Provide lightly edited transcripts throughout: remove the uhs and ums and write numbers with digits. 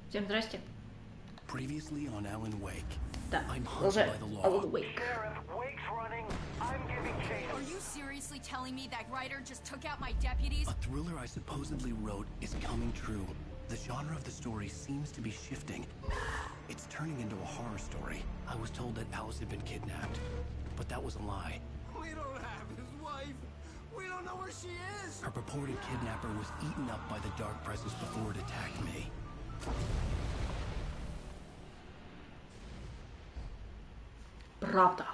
Всем здрасте. Previously on Alan Wake. Да, I'm уже hunted by the law. Alan Wake. Are you seriously telling me that writer just took out my deputies? A thriller I supposedly wrote is coming true. The genre of the story seems to be shifting. It's turning into a horror story. I was told that Alice had been kidnapped, but that was a lie. We don't have his wife. We don't know where she is. Her purported kidnapper was eaten up by the dark presence before it attacked me. Правда.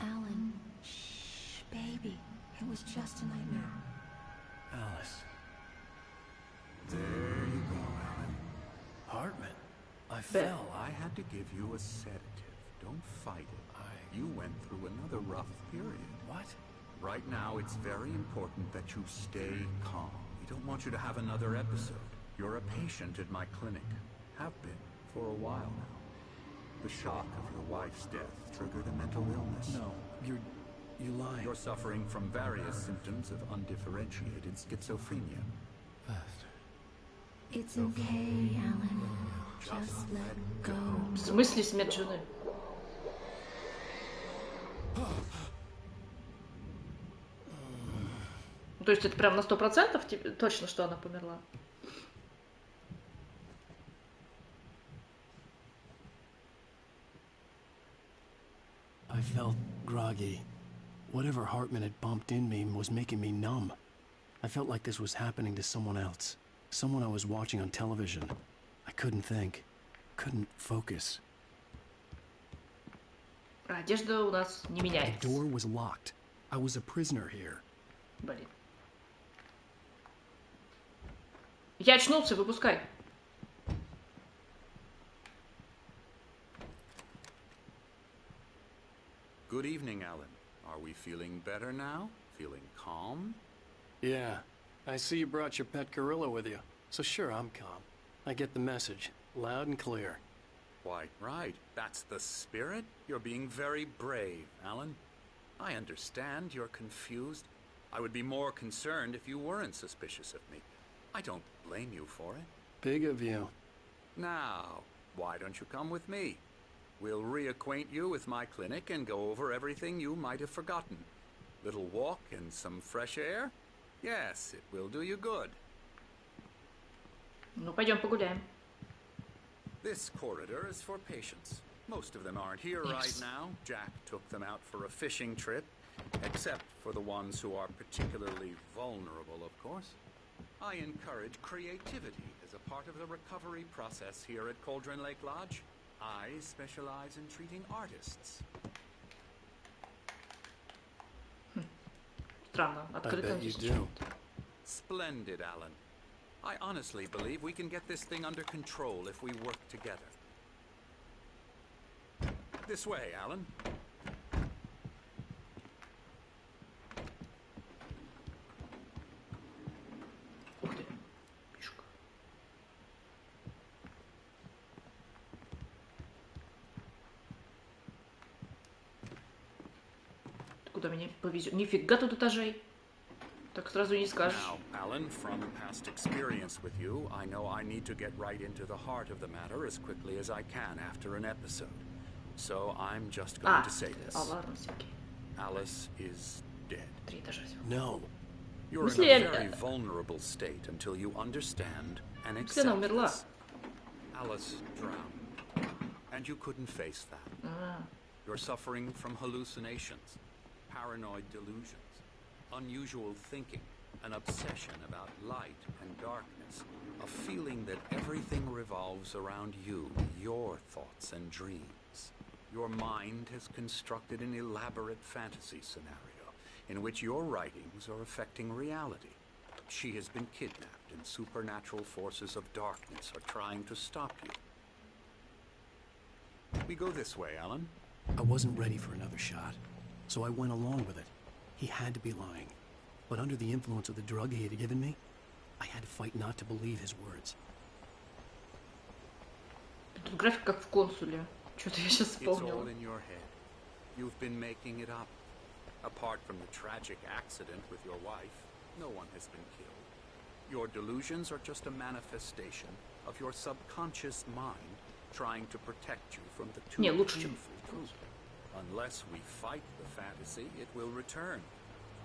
Alan, shh, baby. It was just a nightmare. Alice. There you go, Alan. Hartman. I fell. I had to give you a sedative. Don't fight it. You went through another rough period. What? Right now, it's very important that you stay calm. We don't want you to have another episode. You're a patient at my clinic. Have been for a while now. The shock of your wife's death triggered a mental illness. No, you're lying. You're suffering from various symptoms of undifferentiated schizophrenia. It's okay, Alan. Just let go. В смысле смерть жены? То есть это прям на 100% точно, что она померла? I felt groggy. Whatever Hartman had bumped in me was making me numb. I felt like this was happening to someone else. Someone I was watching on television. I couldn't think. Couldn't focus. Одежда у нас не The меняется. door was locked. I was a prisoner here. Блин. Я очнулся, выпускай. Good evening, Alan. Are we feeling better now? Feeling calm? Yeah. I see you brought your pet gorilla with you. So sure, I'm calm. I get the message. Loud and clear. Quite right. That's the spirit. You're being very brave, Alan. I understand you're confused. I would be more concerned if you weren't suspicious of me. I don't blame you for it. Big of you. Now, why don't you come with me? We'll reacquaint you with my clinic and go over everything you might have forgotten. Little walk and some fresh air? Yes, it will do you good. Ну, пойдем погуляем. This corridor is for patients. Most of them aren't here right now. Jack took them out for a fishing trip, except for the ones who are particularly vulnerable, of course. I encourage creativity as a part of the recovery process here at Cauldron Lake Lodge. I specialize in treating artists. Странно, открыто. bet you do. Splendid, Alan. I honestly believe we can get this thing under control if we work together. This way, Alan. Ух ты, пишка. Ты куда меня повезет? Нифига тут этажей. Так сразу не скажешь. Now, Alan, from past experience with you, I know I need to get right into the heart of the matter as quickly as I can after an episode. So I'm just going to say this. Ладно, всякий. Alice is dead. 3 этажа всего. No. You're in Если a я- very vulnerable state until you understand and Если она accept умерла. this. Alice drowned, and you couldn't face that. You're suffering from hallucinations, paranoid delusions, unusual thinking, an obsession about light and darkness, a feeling that everything revolves around you, your thoughts and dreams. Your mind has constructed an elaborate fantasy scenario in which your writings are affecting reality. She has been kidnapped, and supernatural forces of darkness are trying to stop you. We go this way, Alan. I wasn't ready for another shot, so I went along with it. He had to be lying. But under the influence of the drug he had given me, I had to fight not to believe his words. Тут график как в консуле. Что-то я сейчас It's all вспомнила. in your head. You've been making it up. Apart from the tragic accident with your wife, no one has been killed. Your delusions are just a manifestation of your subconscious mind trying to protect you from the too Не, лучше, чем... painful truth. Unless we fight the fantasy, it will return.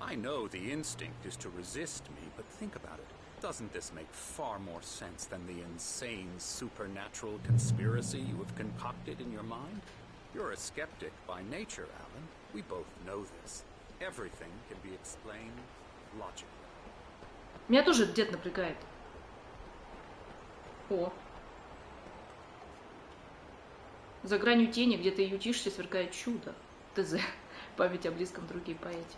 I know the instinct is to resist me, but think about it. Doesn't this make far more sense than the insane supernatural conspiracy you have concocted in your mind? You're a skeptic by nature, Alan. We both know this. Everything can be explained logically. Меня тоже этот дед напрягает. О. За гранью тени, где ты ютишься, сверкает чудо. ТЗ. Память о близком друге и поэте.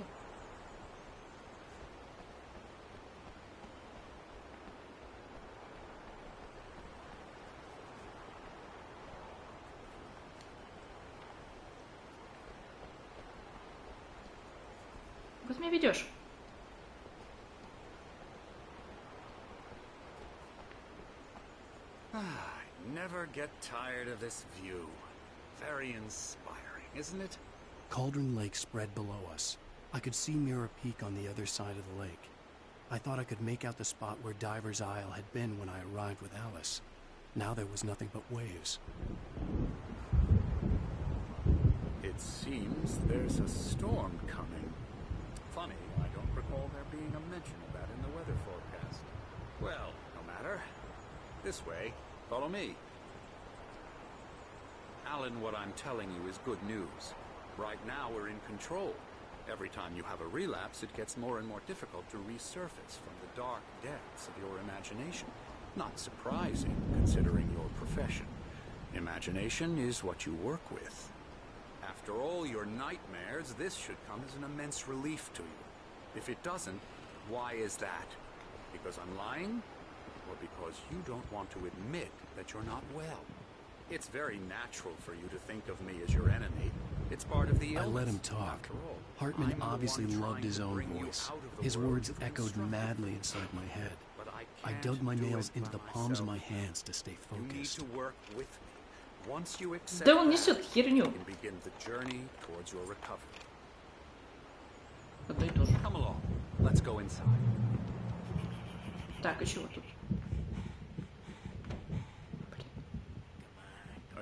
Куда ты меня ведешь? I never get tired of this view. Very inspiring, isn't it? Cauldron Lake spread below us. I could see Mirror Peak on the other side of the lake. I thought I could make out the spot where Diver's Isle had been when I arrived with Alice. Now there was nothing but waves. It seems there's a storm coming. Funny, I don't recall there being a mention of that in the weather forecast. Well, no matter. This way. Follow me. Alan, what I'm telling you is good news. Right now we're in control. Every time you have a relapse, it gets more and more difficult to resurface from the dark depths of your imagination. Not surprising, considering your profession. Imagination is what you work with. After all your nightmares, this should come as an immense relief to you. If it doesn't, why is that? Because I'm lying? Or because you don't want to admit that you're not well? It's very natural for you to think of me as your enemy. It's part of the illness. I let him talk. Hartman obviously loved his own voice. His words echoed madly inside my head. I dug my nails into the palms of my hands to stay focused. You need to work with me. Once you accept Да он that, несет херню. you can begin the journey towards your recovery. Одно и то же. Come along. Let's go inside. Так, и чего тут?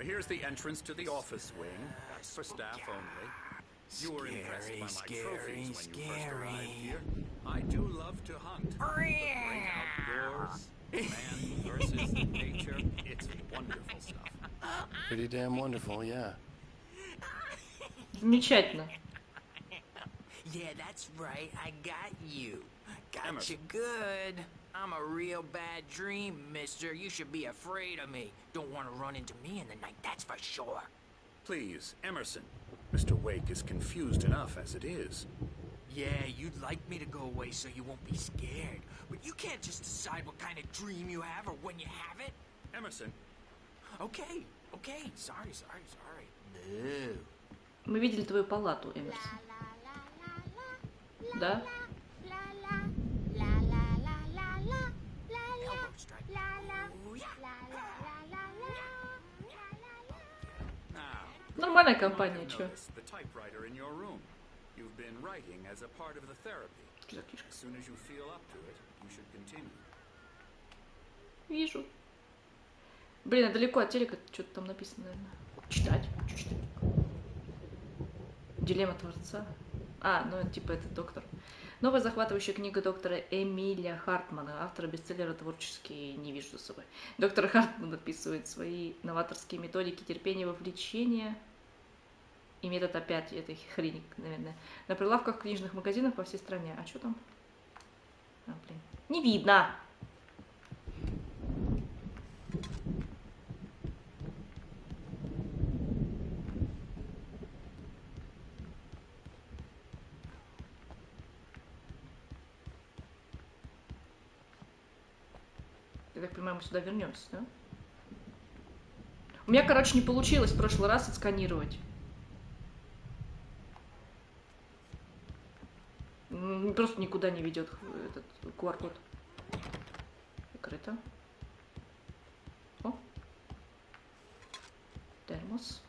Here's the entrance to the office wing. That's for staff only. You were impressed by my trophies when you first arrived here. I do love to hunt. The great outdoors, man versus nature. It's wonderful stuff. Pretty damn wonderful, yeah. Замечательно. Yeah, that's right. I got you. Got Emerson. you good. I'm a real bad dream, mister. You should be afraid of me. Don't want to run into me in the night, that's for sure. Please, Emerson. Mr. Wake is confused enough as it is. Yeah, you'd like me to go away so you won't be scared. But you can't just decide what kind of dream you have or when you have it. Emerson. Okay. Sorry. No. Мы видели твою палату, Эмерсон. Да? Elbow strike. Oh, yeah. Now, Нормальная you might компания, have чё? noticed the typewriter in your room. You've been writing as a part of the therapy. As soon as you feel up to it, you should continue. Вижу. Блин, а далеко от телека что-то там написано, наверное. Читать? Что читать? Дилемма Творца. А, ну типа это доктор. Новая захватывающая книга доктора Эмиля Хартмана, автора бестселлера «Творческие не вижу за собой». Доктор Хартман описывает свои новаторские методики терпения вовлечения и метод опять этой хрени, наверное, на прилавках книжных магазинов по всей стране. А что там? А, блин. Не видно! Я так понимаю, мы сюда вернемся, да? У меня, короче, не получилось в прошлый раз отсканировать. Просто никуда не ведет этот QR-код. Закрыто. О. Термос.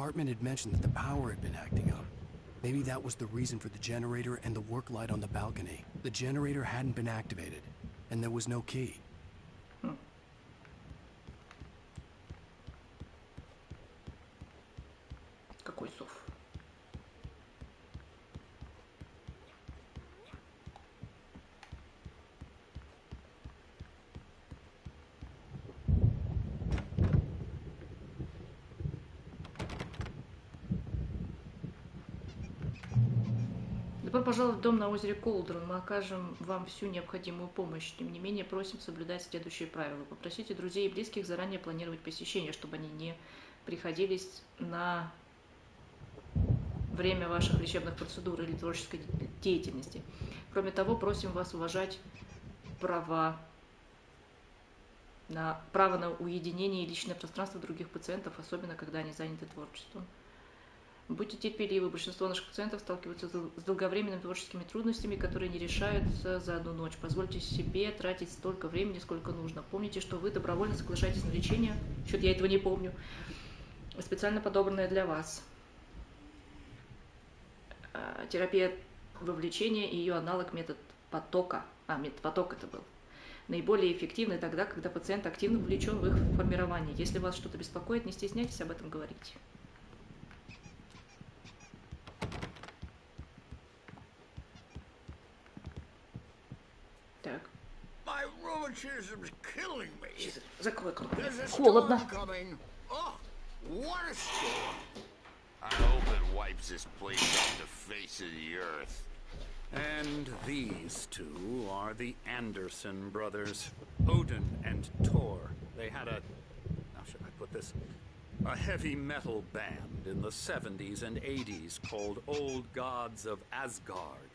Hartman had mentioned that the power had been acting up. Maybe that was the reason for the generator and the work light on the balcony. The generator hadn't been activated, and there was no key. Какой сов? Добро пожаловать в дом на озере Колдрон. Мы окажем вам всю необходимую помощь. Тем не менее, просим соблюдать следующие правила. Попросите друзей и близких заранее планировать посещение, чтобы они не приходились на время ваших лечебных процедур или творческой деятельности. Кроме того, просим вас уважать право на уединение и личное пространство других пациентов, особенно когда они заняты творчеством. Будьте терпеливы, большинство наших пациентов сталкиваются с долговременными творческими трудностями, которые не решаются за одну ночь. Позвольте себе тратить столько времени, сколько нужно. Помните, что вы добровольно соглашаетесь на лечение, что-то я этого не помню, специально подобранное для вас. Терапия вовлечения и ее аналог метод потока. Метод потока это был. Наиболее эффективны тогда, когда пациент активно вовлечен в их формирование. Если вас что-то беспокоит, не стесняйтесь об этом говорить. Так. Закрой окно. Холодно. I hope it wipes this place off the face of the earth. And these two are the Anderson brothers, Odin and Thor. They had how should I put this? A heavy metal band in the 70s and 80s called Old Gods of Asgard.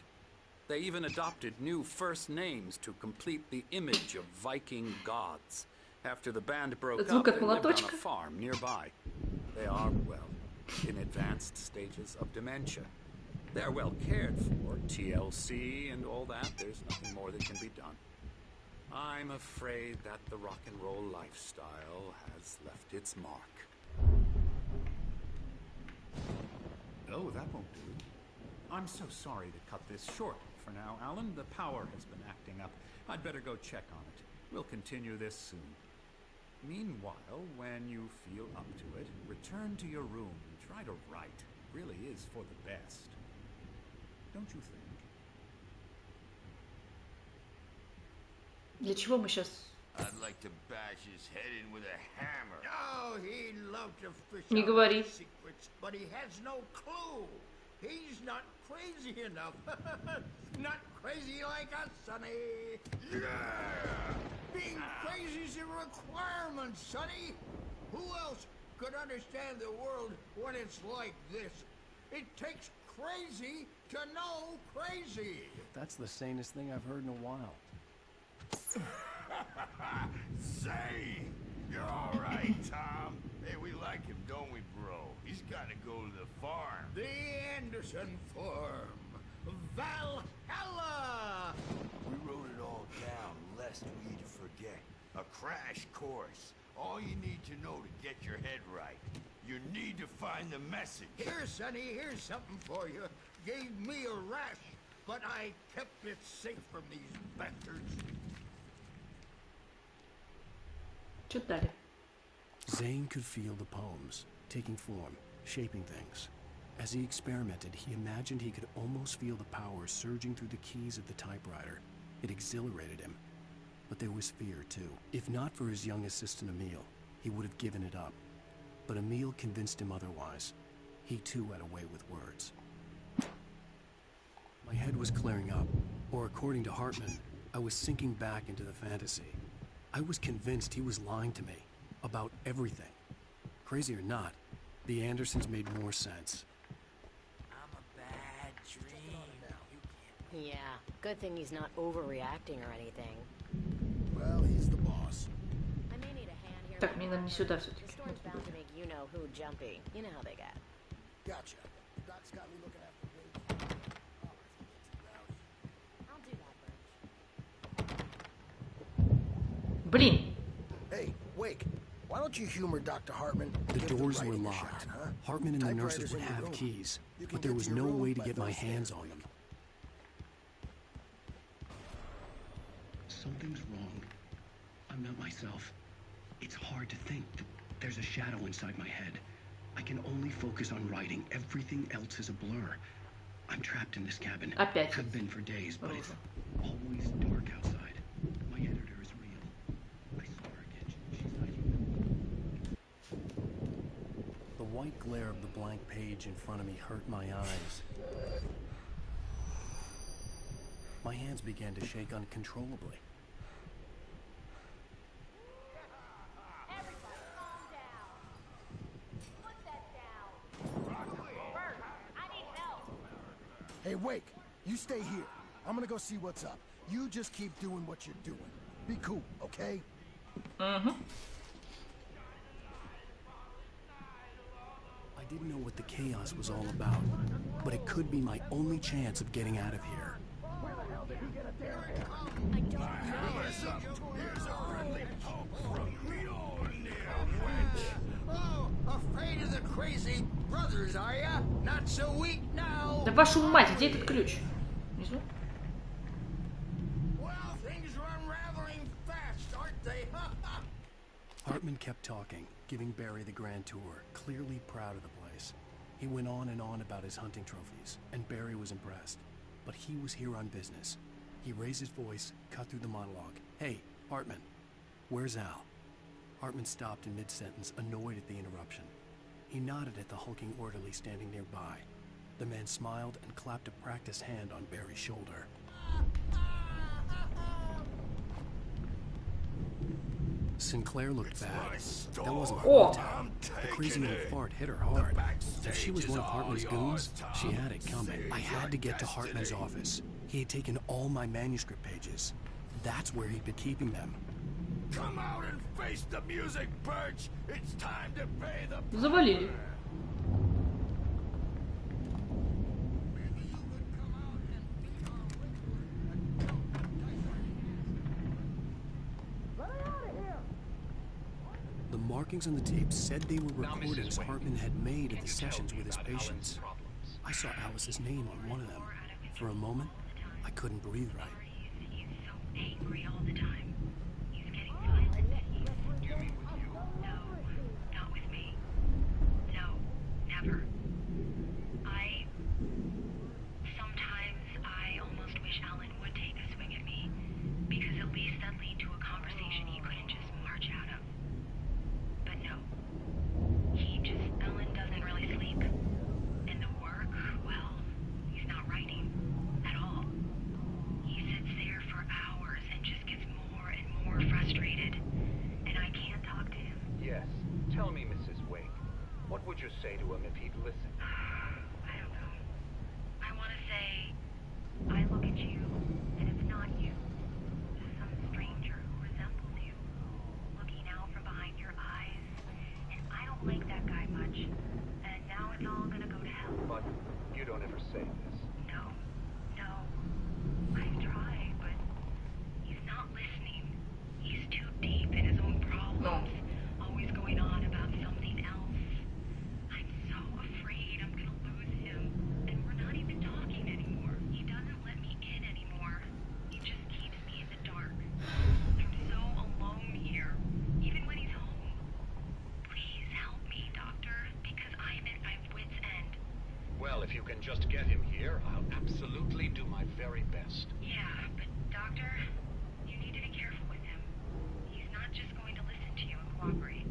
They even adopted new first names to complete the image of Viking gods. After the band broke up, they lived on a farm nearby. They are, well, in advanced stages of dementia. They're well cared for, TLC and all that. There's nothing more that can be done. I'm afraid that the rock and roll lifestyle has left its mark. Oh, that won't do. I'm so sorry to cut this short for now, Alan. The power has been acting up. I'd better go check on it. We'll continue this soon. Meanwhile, when you feel up to it, return to your room and try to write. It really is for the best. Don't you think? Для чего мы сейчас? I'd like to bash his head in with a hammer. Oh, he'd love to fish Не out говори. his secrets, but he has no clue. He's not crazy enough. Not crazy like us, Sonny. Yeah! Being crazy's a requirement, Sonny. Who else could understand the world when it's like this? It takes crazy to know crazy. That's the sanest thing I've heard in a while. Say, you're all right, Tom. Hey, we like him, don't we, bro? He's got to go to the farm. The Anderson Farm. Valhalla! We wrote it all down, lest we'd forget. A crash course. All you need to know to get your head right. You need to find the message. Here, Sonny, here's something for you. Gave me a rash, but I kept it safe from these bastards. Что дали? Zane could feel the poems, taking form, shaping things. As he experimented, he imagined he could almost feel the power surging through the keys of the typewriter. It exhilarated him. But there was fear, too. If not for his young assistant Emil, he would have given it up. But Emil convinced him otherwise. He too had a way with words. My head was clearing up, or according to Hartman, I was sinking back into the fantasy. I was convinced he was lying to me about everything. Crazy or not, the Andersons made more sense. I'm a bad dream. Yeah, good thing he's not overreacting or anything. Well, he's the boss. I may need a hand here. Так, мне надо не сюда все-таки. The storm's bound to make you know who jumpy. You know how they get. Gotcha. Doc's got me looking after Dave. I'll do that, Birch. Блин! Hey, Wake, why don't you humor Dr. Hartman? The Give doors were writing a locked. shot, huh? Hartman and the nurses Typewriter's would in your have room. keys, You can but there get was to your no room way to by get my those hands stairs. on them. Something's wrong. I'm not myself. It's hard to think. There's a shadow inside my head. I can only focus on writing. Everything else is a blur. I'm trapped in this cabin. Опять. Have been for days, but it's always dark outside. My editor is real. I saw her again. She's hiding. The white glare of the blank page in front of me hurt my eyes. My hands began to shake uncontrollably. Hey, Wake, you stay here. I'm gonna go see what's up. You just keep doing what you're doing. Be cool, okay? I didn't know what the chaos was all about, but it could be my only chance of getting out of here. Oh, afraid of the crazy brothers, are ya? Not so weak now. Да вашу мать, где этот ключ? Внизу? Well, things are unraveling fast, aren't they? Hartman kept talking, giving Barry the grand tour, clearly proud of the place. He went on and on about his hunting trophies, and Barry was impressed. But he was here on business. He raised his voice, cut through the monologue. Hey, Hartman, where's Al? Hartman stopped in mid-sentence, annoyed at the interruption. He nodded at the hulking orderly standing nearby. The man smiled and clapped a practiced hand on Barry's shoulder. Sinclair looked bad. That wasn't a heart attack. The crazy old fart hit her hard. If she was one of Hartman's goons, she had it coming. I had to get to Hartman's office. He had taken all my manuscript pages. That's where he'd been keeping them. Come out and face the music, Birch. It's time to pay the Завалили. The markings on the tape said they were recordings Hartman had made at the sessions with his patients. I saw Alice's name on one of them. For a moment, I couldn't breathe right. He's so angry all the time. He's getting violent. You mean with you? No, not with me. No, never. Sometimes I almost wish Alan would take a swing at me, because at least that'd lead to a conversation he couldn't just march out of. But no. Alan doesn't really sleep. And the work, well, he's not writing at all. He sits there for hours and just gets more and more frustrated. And I can't talk to him. Yes. Tell me, Mrs. Wake. What would you say to him if he'd listen? I don't know. I want to say, I look at you, and it's not you. Some stranger who resembles you, looking out from behind your eyes. And I don't like that guy much. And now it's all gonna go to hell. But you don't ever say this. No. I've tried, but he's not listening. He's too deep in his own problems. Always going on about something else. I'm so afraid I'm gonna lose him. And we're not even talking anymore. He doesn't let me in anymore. He just keeps me in the dark. I'm so alone here, even when he's home. Please help me, Doctor, because I'm at my wit's end. Well, if you can just get him here, I'll absolutely do my very best. Yeah, but Doctor, you need to be careful with him. He's not just going to listen to you and cooperate.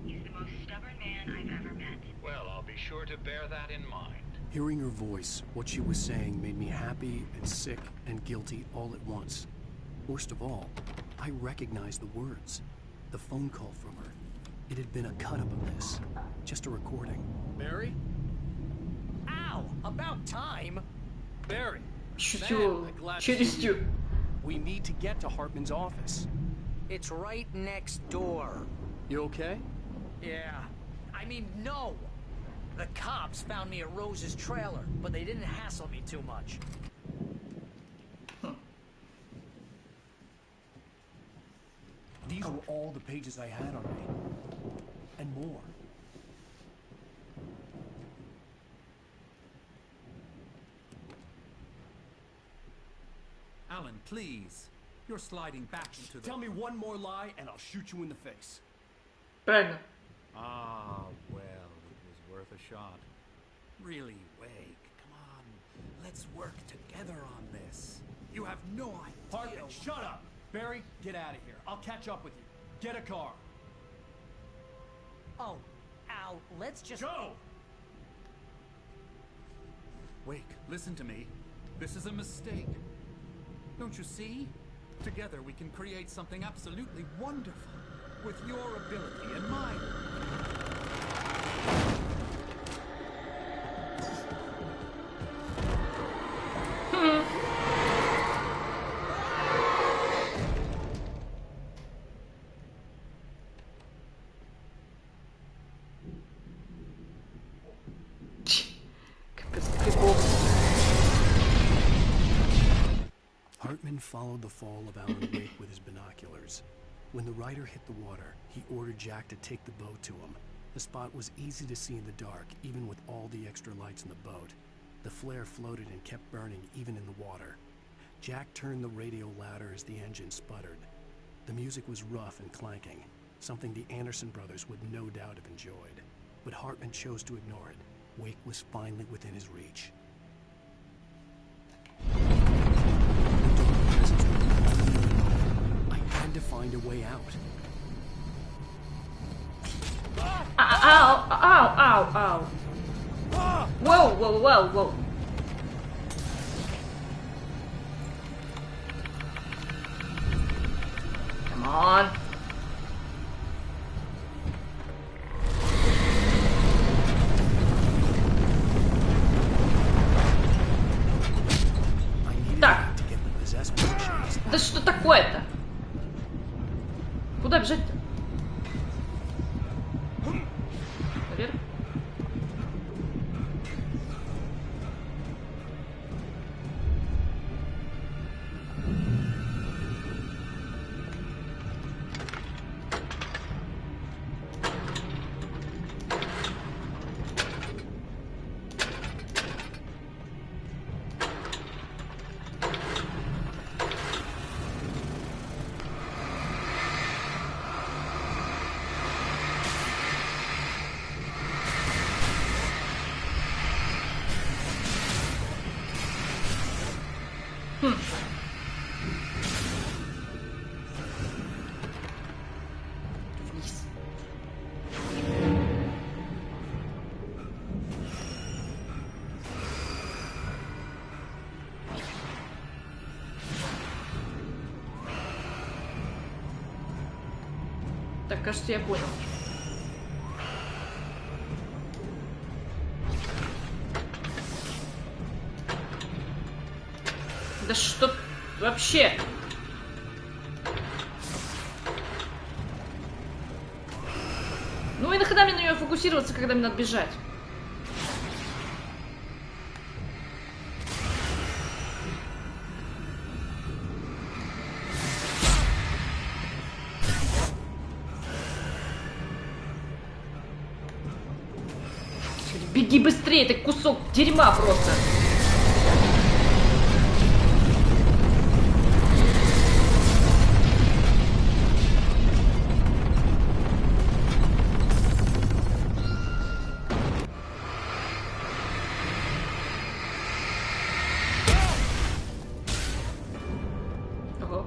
He's the most stubborn man I've ever met. Well, I'll be sure to bear that in mind. Hearing her voice, what she was saying made me happy and sick and guilty all at once. Worst of all, I recognized the words. The phone call from her. It had been a cut-up of this. Just a recording. Barry? Ow! About time! Barry! Шутю. Man, I'm glad to Через see you. тю. We need to get to Hartman's office. It's right next door. You okay? Yeah. I mean, no! The cops found me at Rose's trailer, but they didn't hassle me too much. These were all the pages I had on me. and more. Alan, please. You're sliding back into the... Tell me one more lie and I'll shoot you in the face. Правильно. Ah, well, it was worth a shot. Really, Wake, come on. Let's work together on this. You have no idea... Hartman, shut up! Barry, get out of here. I'll catch up with you. Get a car. Oh, Al, let's just... Go! Wake, listen to me. This is a mistake. Don't you see? Together we can create something absolutely wonderful. With your ability and mine. Hartman followed the fall of Alan Wake with his binoculars. When the rider hit the water, he ordered Jack to take the boat to him. The spot was easy to see in the dark, even with all the extra lights in the boat. The flare floated and kept burning even in the water. Jack turned the radio louder as the engine sputtered. The music was rough and clanking, something the Anderson brothers would no doubt have enjoyed. But Hartman chose to ignore it. Wake was finally within his reach. I had to find a way out. Ow, ow, ow, ow. Whoa, whoa, whoa, whoa. Come on. Так. Да что такое-то? Куда бежать-то? Наверх? Так, кажется, я понял. Да что вообще? Ну и нахрена мне на нее фокусироваться, когда мне надо бежать? Беги быстрее, ты кусок дерьма просто. Ого.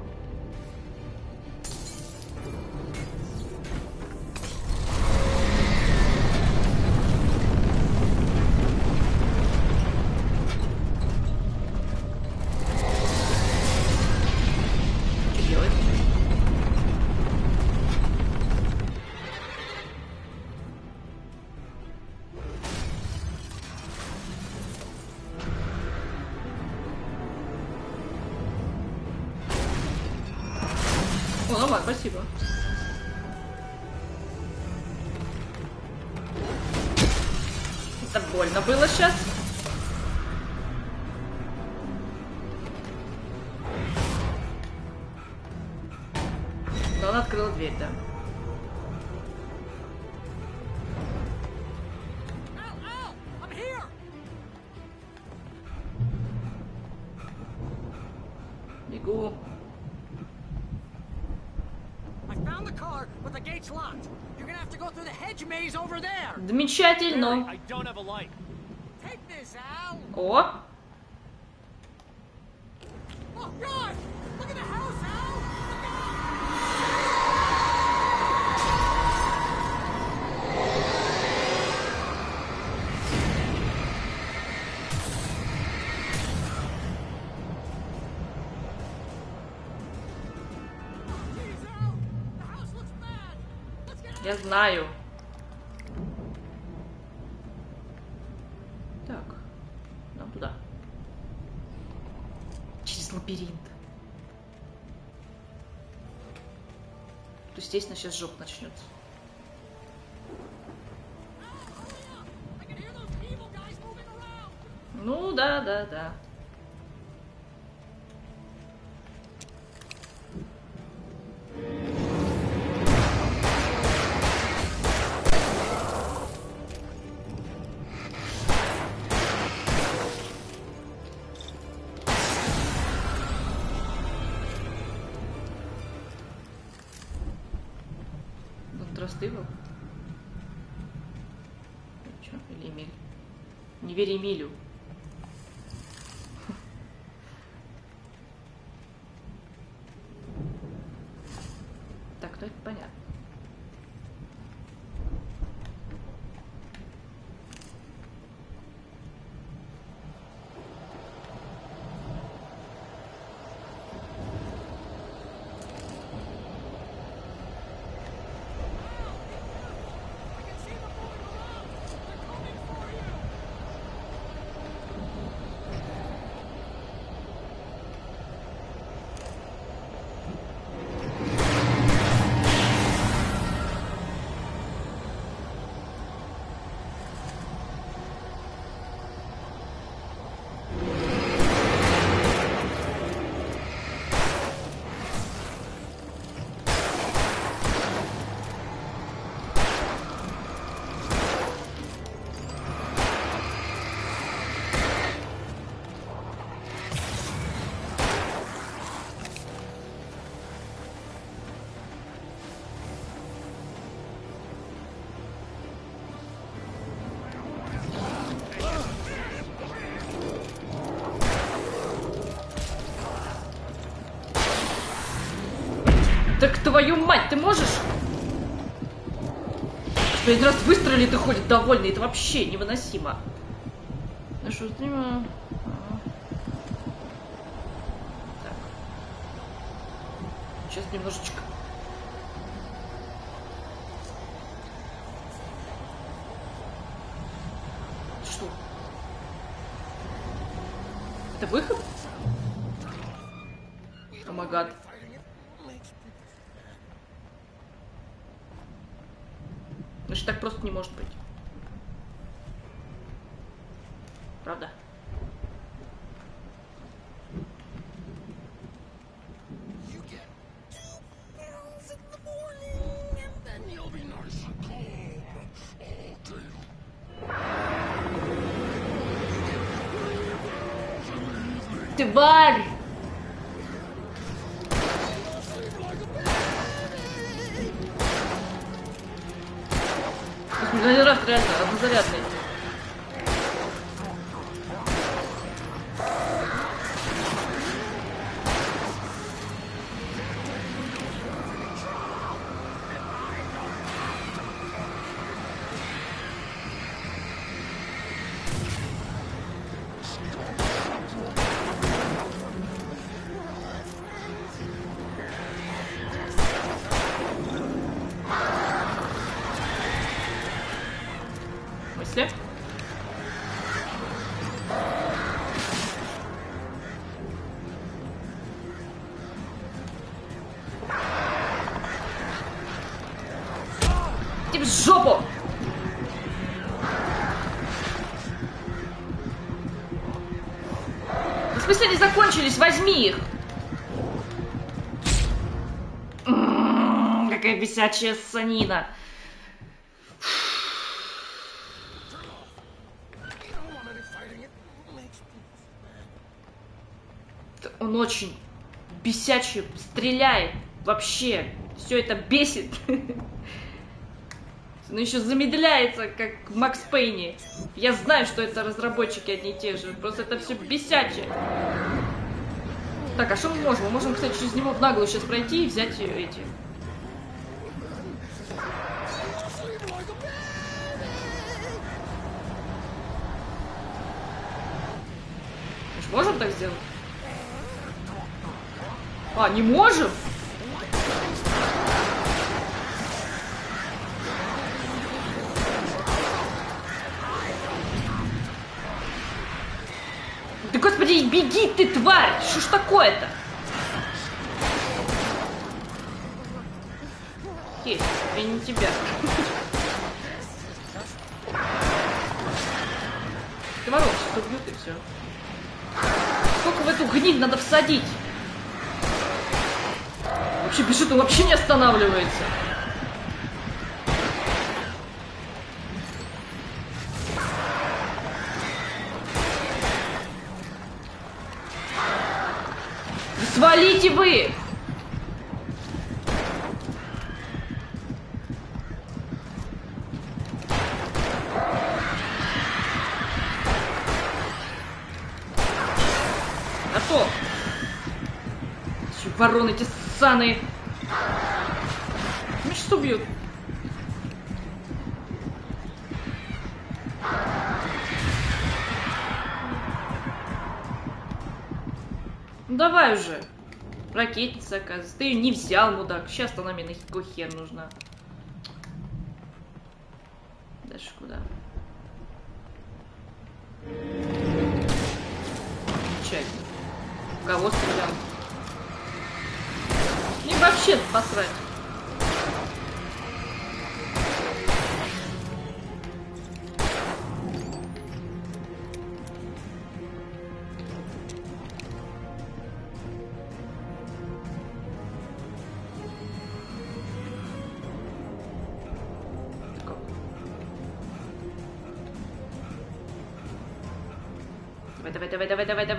О, ладно, спасибо. Это больно было сейчас. Но она открыла дверь, да. Бегу. Замечательно. О! Я знаю. Так, нам туда. Через лабиринт. То, естественно, сейчас жоп начнется. Ну да, да, да. Остыл? Чё? Или Эмиль? Не верь Эмилю. Так, ну это понятно. Так твою мать, ты можешь? Что один раз выстрелит и ходит довольный, это вообще невыносимо. Ну что, так. Сейчас немножечко. Что? Это выход? О май гад. Значит, так просто не может быть. Правда? Тварь! Один раз реально однозарядный. Мысли? Иди в жопу! В смысле они закончились? Возьми их! Какая бесячая санина! Он очень бесячее, стреляет. Вообще, все это бесит. Но еще замедляется, как в Макс Пейне. Я знаю, что это разработчики одни и те же. Просто это все бесячее. Так, а что мы можем? Мы можем, кстати, через него в наглую сейчас пройти и взять эти... Можем так сделать? А, не можем? Да господи, беги ты, тварь! Что ж такое-то? Есть, я не тебя. Комаров сейчас убьют и все. Сколько в эту гниль надо всадить? Вообще бежит, он вообще не останавливается. Свалите вы! А то! Еще вороны эти ссаные! Меня сейчас убьют. Ну давай уже. Ракетница, оказывается. Ты ее не взял, мудак. Сейчас она мне на какой хер нужна. Дальше куда? Замечательно. В кого стрелял? Мне вообще посрать.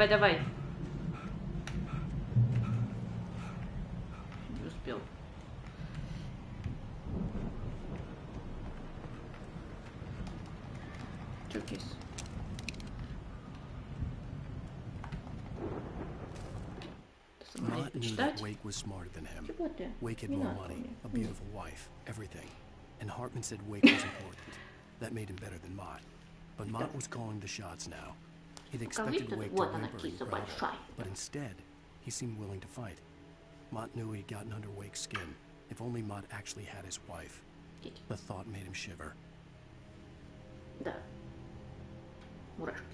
Давай. Не успел. Чё кейс? Mott knew that Wake was smarter than him. Wake had more money, a beautiful wife, everything. And Hartman said Wake was important. That made him better than Mott. But Mott was calling the shots now. He'd expected Wake to whimper and growl, but instead, he seemed willing to fight. Mott knew he'd gotten under Wake's skin. If only Mott actually had his wife. The thought made him shiver. Да. Мурашки.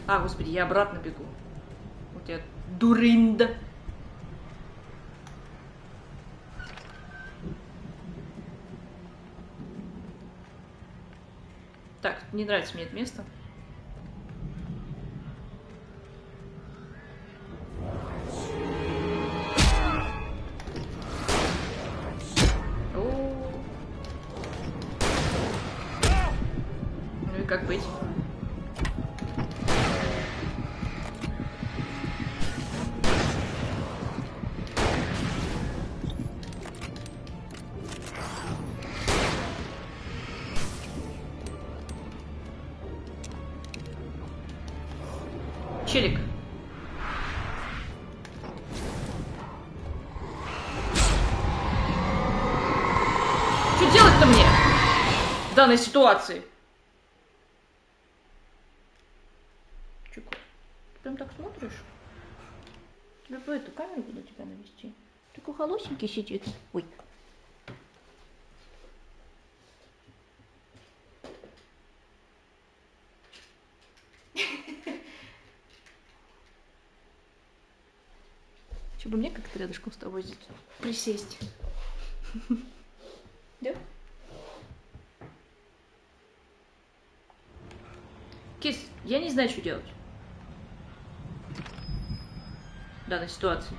А, господи, я обратно бегу. Вот я дурында. Так, не нравится мне это место. Ну и как быть? Челик. Что делать-то мне в данной ситуации? Чего? Ты прям так смотришь? Тебе по эту камеру буду тебя навести. Такой холосенький сидит. Ой. Чтобы мне как-то рядышком с тобой здесь присесть. Да? Кис, я не знаю, что делать в данной ситуации.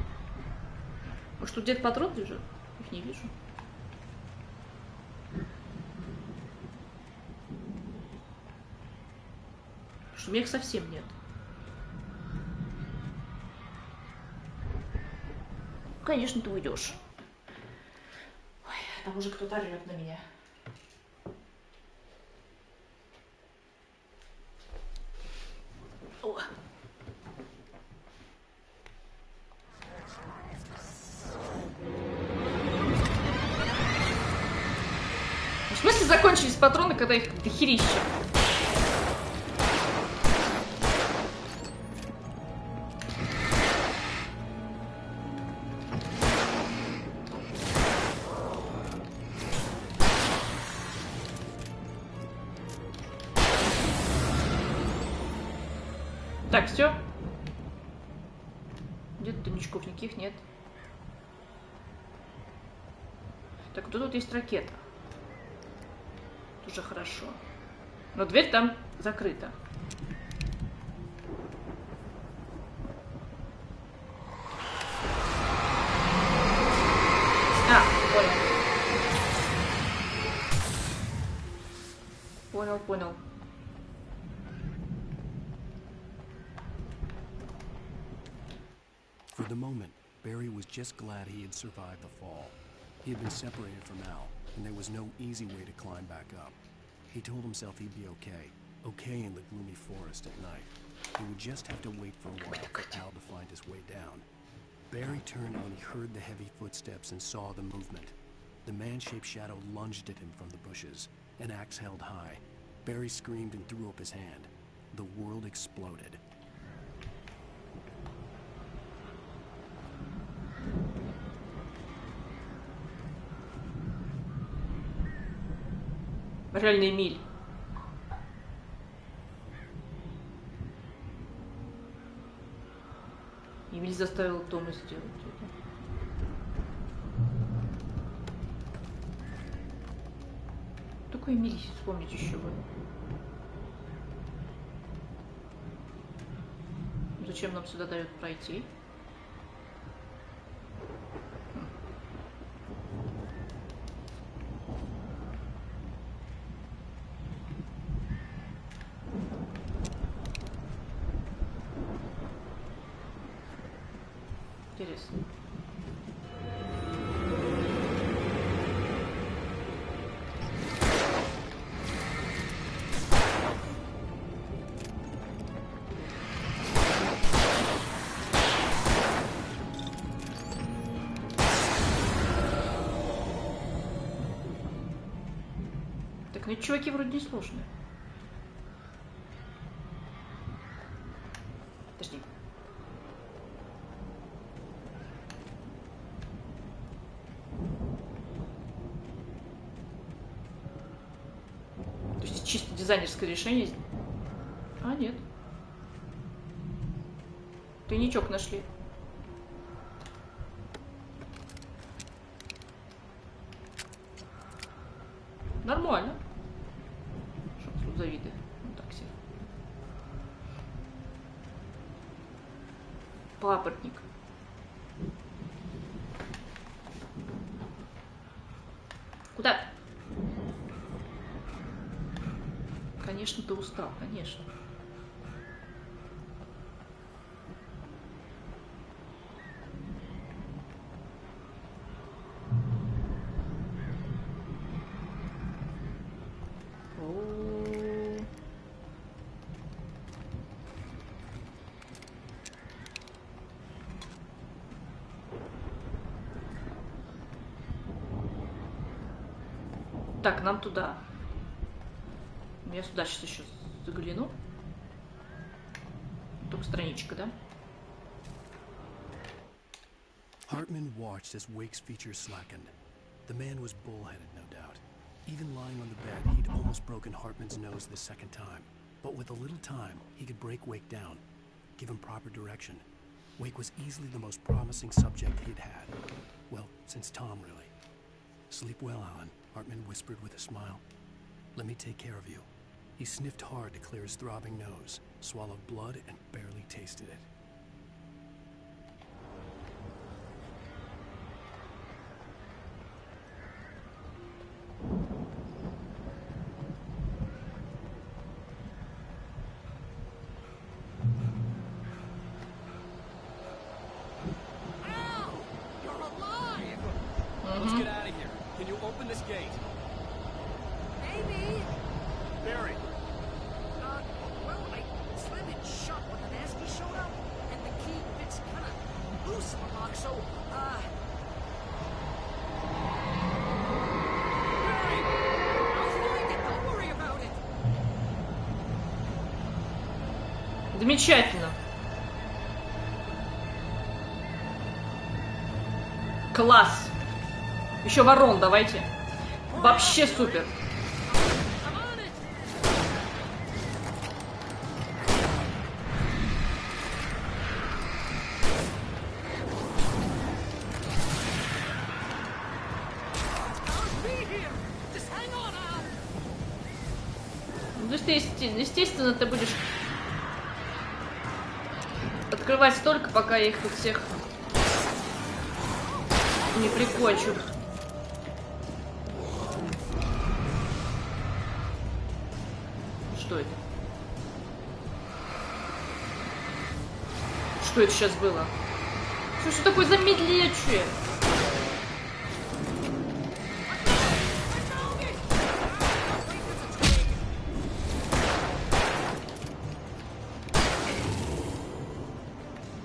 Может, тут где-то патрон лежит? Их не вижу. Потому что у меня их совсем нет. Конечно, ты уйдешь. Ой, там уже кто-то орёт на меня. О. В смысле закончились патроны, когда их дохерища? Так, все. Где-то тайничков никаких нет. Так, вот тут есть ракета. Уже хорошо. Но дверь там закрыта. А, понял. Понял. For the moment, Barry was just glad he had survived the fall. He had been separated from Al, and there was no easy way to climb back up. He told himself he'd be okay in the gloomy forest at night. He would just have to wait for a while for Al to find his way down. Barry turned when he heard the heavy footsteps and saw the movement. The man-shaped shadow lunged at him from the bushes, an axe held high. Barry screamed and threw up his hand. The world exploded. Реальный Эмиль. Эмиль заставил Тома сделать это. Такой Эмиль, вспомнить еще бы. Зачем нам сюда дают пройти? Интересно. Так, ну эти чуваки вроде не сложные. Подожди. То есть чисто дизайнерское решение. А, нет. Тайничок нашли. Нормально. Что тут за виды? Ну так себе. Папоротник. Куда? Конечно, ты устал, конечно. О-о-о. Так, нам туда. Я сюда сейчас еще загляну. Только страничка, да? Hartman watched as Wake's features slackened. The man was bullheaded, no doubt. Even lying on the bed, he'd almost broken Hartman's nose the second time. But with a little time, he could break Wake down, give him proper direction. Wake was easily the most promising subject he'd had. Well, since Tom, really. Sleep well, Alan, Hartman whispered with a smile. Let me take care of you. He sniffed hard to clear his throbbing nose, swallowed blood, and barely tasted it. Al! You're alive! Let's get out of here. Can you open this gate? Maybe. Barry! Well, I slammed it shut when the nasty showed up, and the key fits kind of loose in the lock, so, Barry! I'll find it, don't worry about it! Замечательно. Класс. Еще ворон давайте. Вообще супер. Ну, естественно, ты будешь открывать столько, пока я их тут всех не прикончу. Что это? Что это сейчас было? Что такое замедление?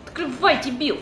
Открывайте, Билл!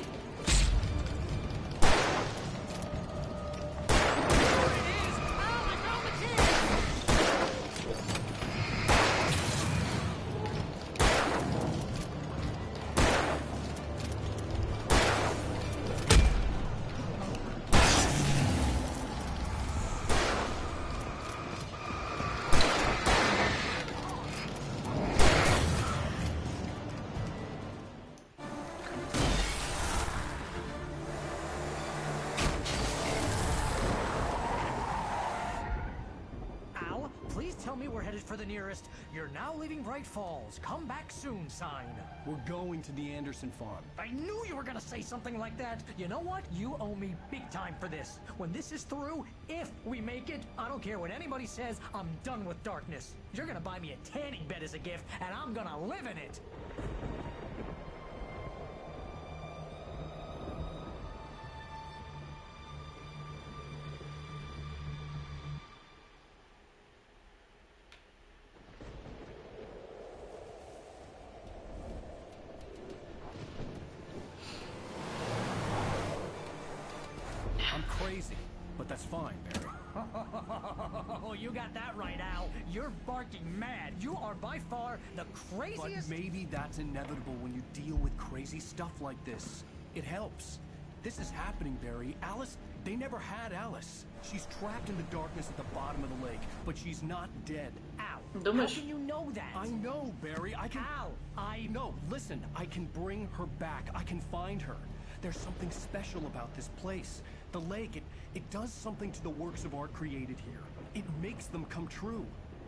Tell me we're headed for the nearest "You're now leaving Bright Falls. Come back soon" sign. We're going to the Anderson farm. I knew you were gonna say something like that. You know what? You owe me big time for this. When this is through, if we make it, I don't care what anybody says, I'm done with darkness. You're gonna buy me a tanning bed as a gift, and I'm gonna live in it. Crazy, but that's fine, Barry. Oh, you got that right, Al. You're barking mad. You are by far the craziest. But maybe that's inevitable when you deal with crazy stuff like this. It helps. This is happening, Barry. Alice, they never had Alice. She's trapped in the darkness at the bottom of the lake, but she's not dead. Al, how can you know that? I know, Barry. I can... Al, No, listen. I can bring her back. I can find her. There's something special about this place. The lake, it does something to the works of art created here. It makes them come true.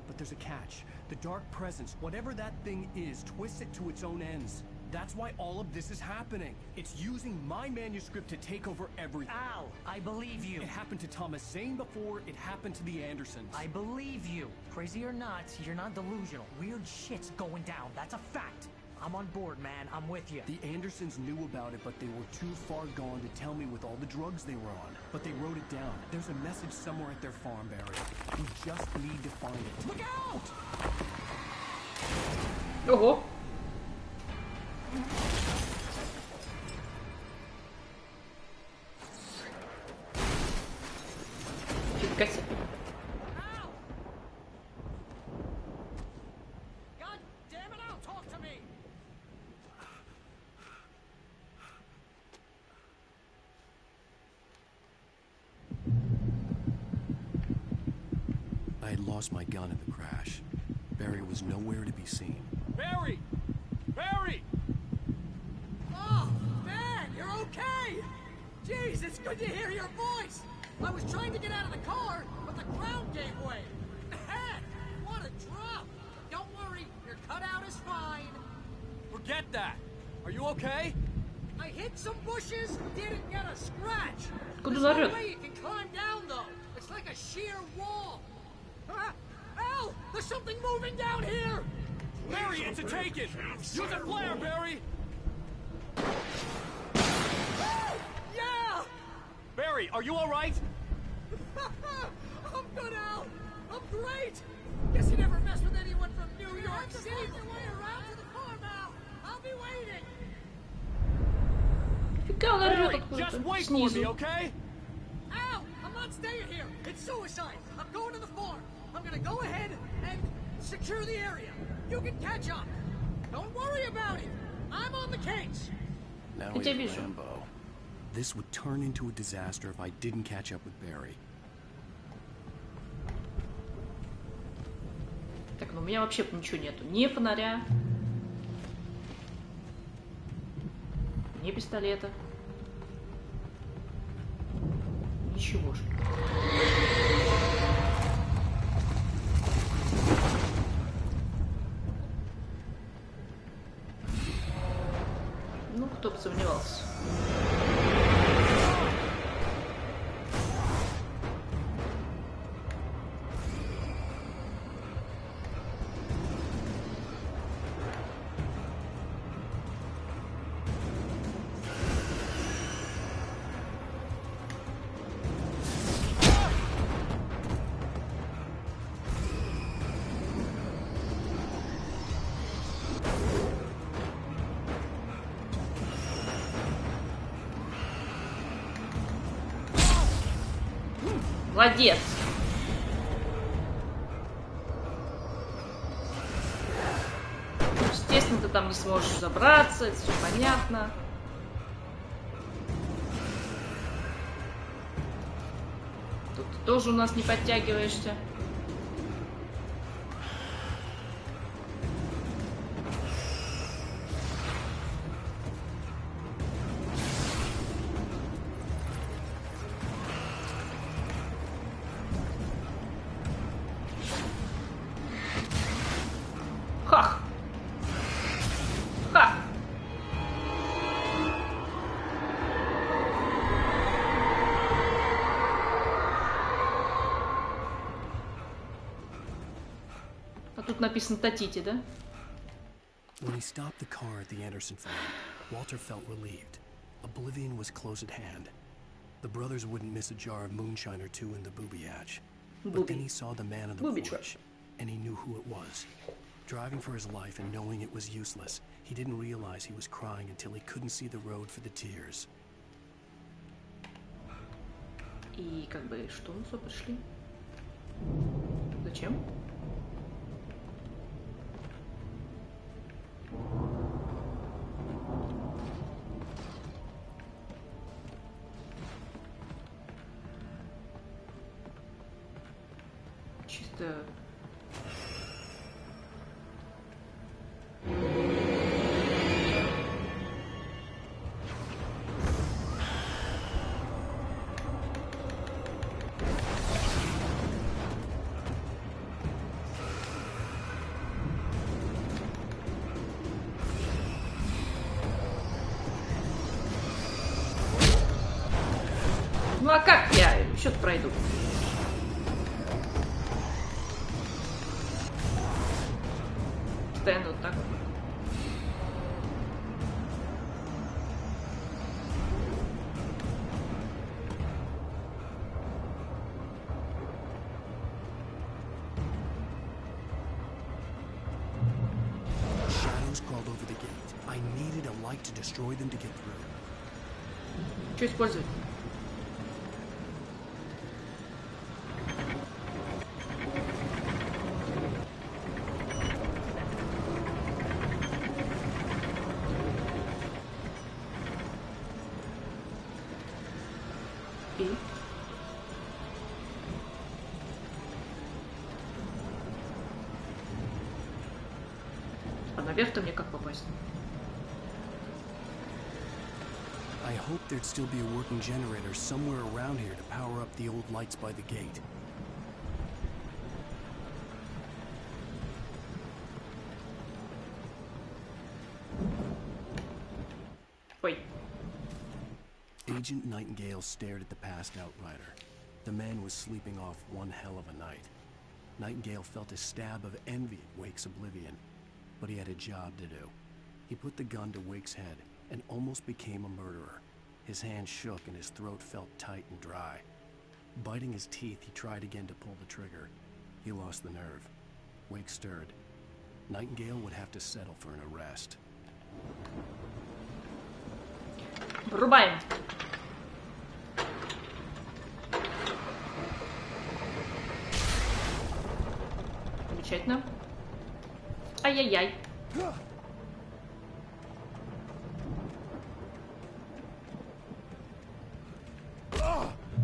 But there's a catch. The dark presence, whatever that thing is, twists it to its own ends. That's why all of this is happening. It's using my manuscript to take over everything. Al, I believe you. It happened to Thomas Zane before, it happened to the Andersons. I believe you. Crazy or not, you're not delusional. Weird shit's going down. That's a fact. I'm on board, man. I'm with you. The Andersons knew about it, but they were too far gone to tell me with all the drugs they were on. But they wrote it down. There's a message somewhere at their farm, Barry. We just need to find it. Look out! Ого! Фига себе. I had lost my gun in the crash. Barry was nowhere to be seen. Barry! Barry! Oh, man, you're okay! Jeez, it's good to hear your voice! I was trying to get out of the car, but the ground gave way. Man, what a drop! Don't get that. Are you okay? I hit some bushes, didn't get a scratch. Куда There's no орёт? way you can climb down, though. It's like a sheer wall. Al, there's something moving down here. Barry, it's a take-it. Use a flare, Barry. Yeah. Barry, are you all right? I'm good, Al. I'm great. Guess you never mess with anyone from New York City. Find your way around to the farm, Al. I'll be waiting. Фига он орёт Barry, just откуда-то wait for me, снизу. okay? Al, I'm not staying here. It's suicide. I'm going to the farm. I'm gonna go ahead and secure the area. You can catch up. Don't worry about it. I'm on the case. Now Я тебя we вижу. Rambo. This would turn into a disaster if I didn't catch up with Barry. Так, ну у меня вообще ничего нету. Ни фонаря, ни пистолета. Ничего же. Ну, кто бы сомневался. Молодец. Естественно, ты там не сможешь забраться, это все понятно. Тут ты тоже у нас не подтягиваешься. Хах! Ха! А тут написано Татити, да? When he stopped the car at the Anderson farm, Walter felt relieved. Oblivion was close at hand. The brothers wouldn't miss a jar of moonshine or two in the booby hatch. But then he saw the man on the porch, and he knew who it was. Driving for his life and knowing it was useless, he didn't realize he was crying until he couldn't see the road for the tears. И как бы что мы сюда пришли? Зачем? Чисто... Ну а как я счет пройду? Постоянно вот так вот. Shadows crawled over the gate. I needed a light to destroy them to get through. Что использовать? И? А наверх-то мне как попасть? I hoped there'd still be a working generator somewhere around here to power up the old lights by the gate. Ой. Agent Nightingale stared at the passed out rider. The man was sleeping off one hell of a night. Nightingale felt a stab of envy at Wake's oblivion, but he had a job to do. He put the gun to Wake's head and almost became a murderer. His hand shook and his throat felt tight and dry. Biting his teeth, he tried again to pull the trigger. He lost the nerve. Wake stirred. Nightingale would have to settle for an arrest. Врубаем. Замечательно. Ай-яй-яй.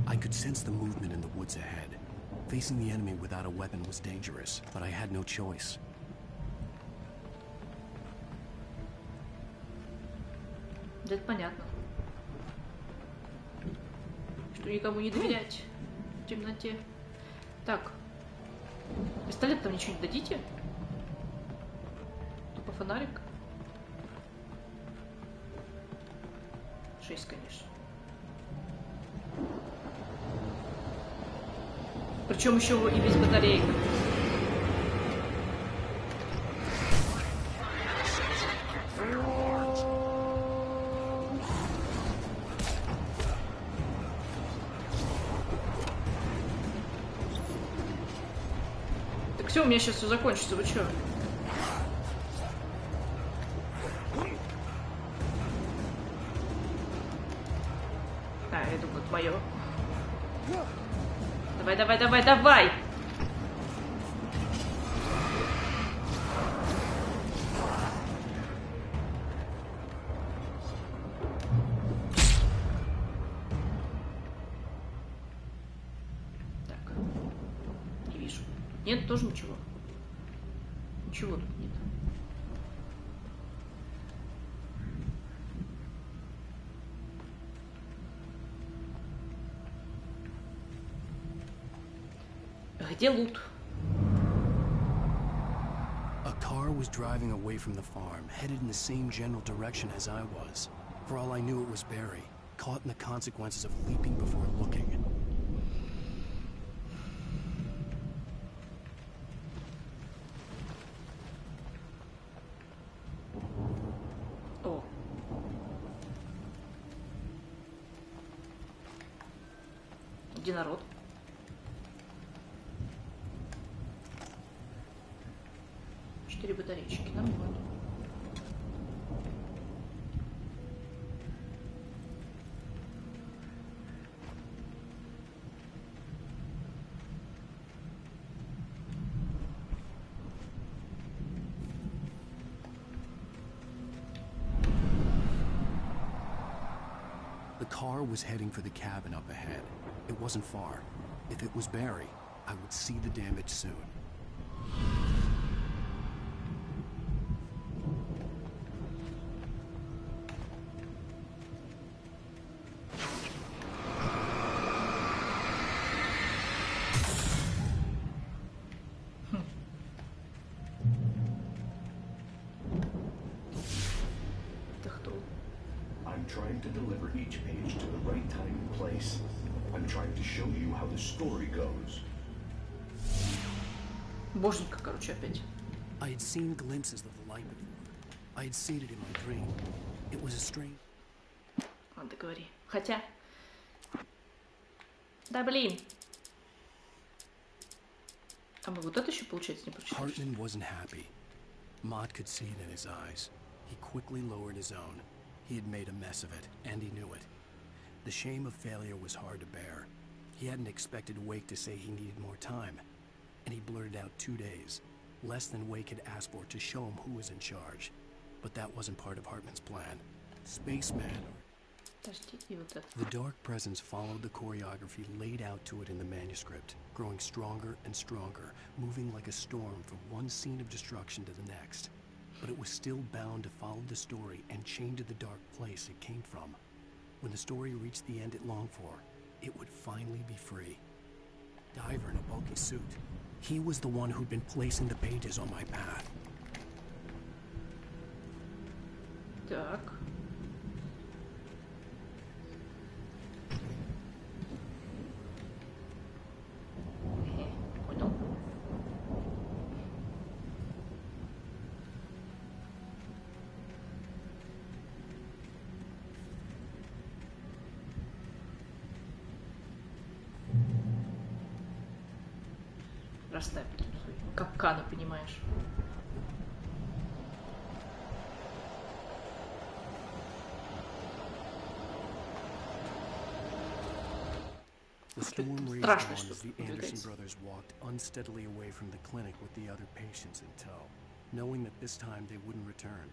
I could sense the movement in the woods ahead. Facing the enemy without a weapon was dangerous, but I had no choice. Да это понятно. Что никому не доверять в темноте. Так. Пистолет там ничего не дадите? Тупо фонарик. 6, конечно. Причем еще и без батареек. Так все, у меня сейчас все закончится, вы чё? А, я думаю, это мое. Давай, давай, давай, давай! Так. Не вижу. Нет, тоже ничего. Ничего тут нет. Где лут? A car was driving away from the farm, headed in the same general direction as I was. For all I knew, it was Barry, caught in the consequences of leaping before looking. О. Где народ? Четыре батарейки, нормально. The car was heading for the cabin up ahead. It wasn't far. If it was Barry, I would see the damage soon. I'm trying to deliver each page to the right time and place. I'm trying to show you how the story goes. Боженька, короче, опять. I had seen glimpses of the light before. I had seen it in my dream. It was a strange... Ладно, говори. Хотя... Да блин. А мы вот это еще, получается, не прочитали? Hartman wasn't happy. Mott could see it in his eyes. He quickly lowered his own. He had made a mess of it, and he knew it. The shame of failure was hard to bear. He hadn't expected Wake to say he needed more time, and he blurted out 2 days, less than Wake had asked for, to show him who was in charge. But that wasn't part of Hartman's plan. Spaceman. The Dark Presence followed the choreography laid out to it in the manuscript, growing stronger and stronger, moving like a storm from one scene of destruction to the next. But it was still bound to follow the story and chained to the dark place it came from. When the story reached the end it longed for, it would finally be free. Diver in a bulky suit. He was the one who'd been placing the pages on my path. Так. расставить капканы, понимаешь? The storm raged Страшно, on что as the Anderson надвигается. brothers walked unsteadily away from the clinic with the other patients in tow, knowing that this time they wouldn't return.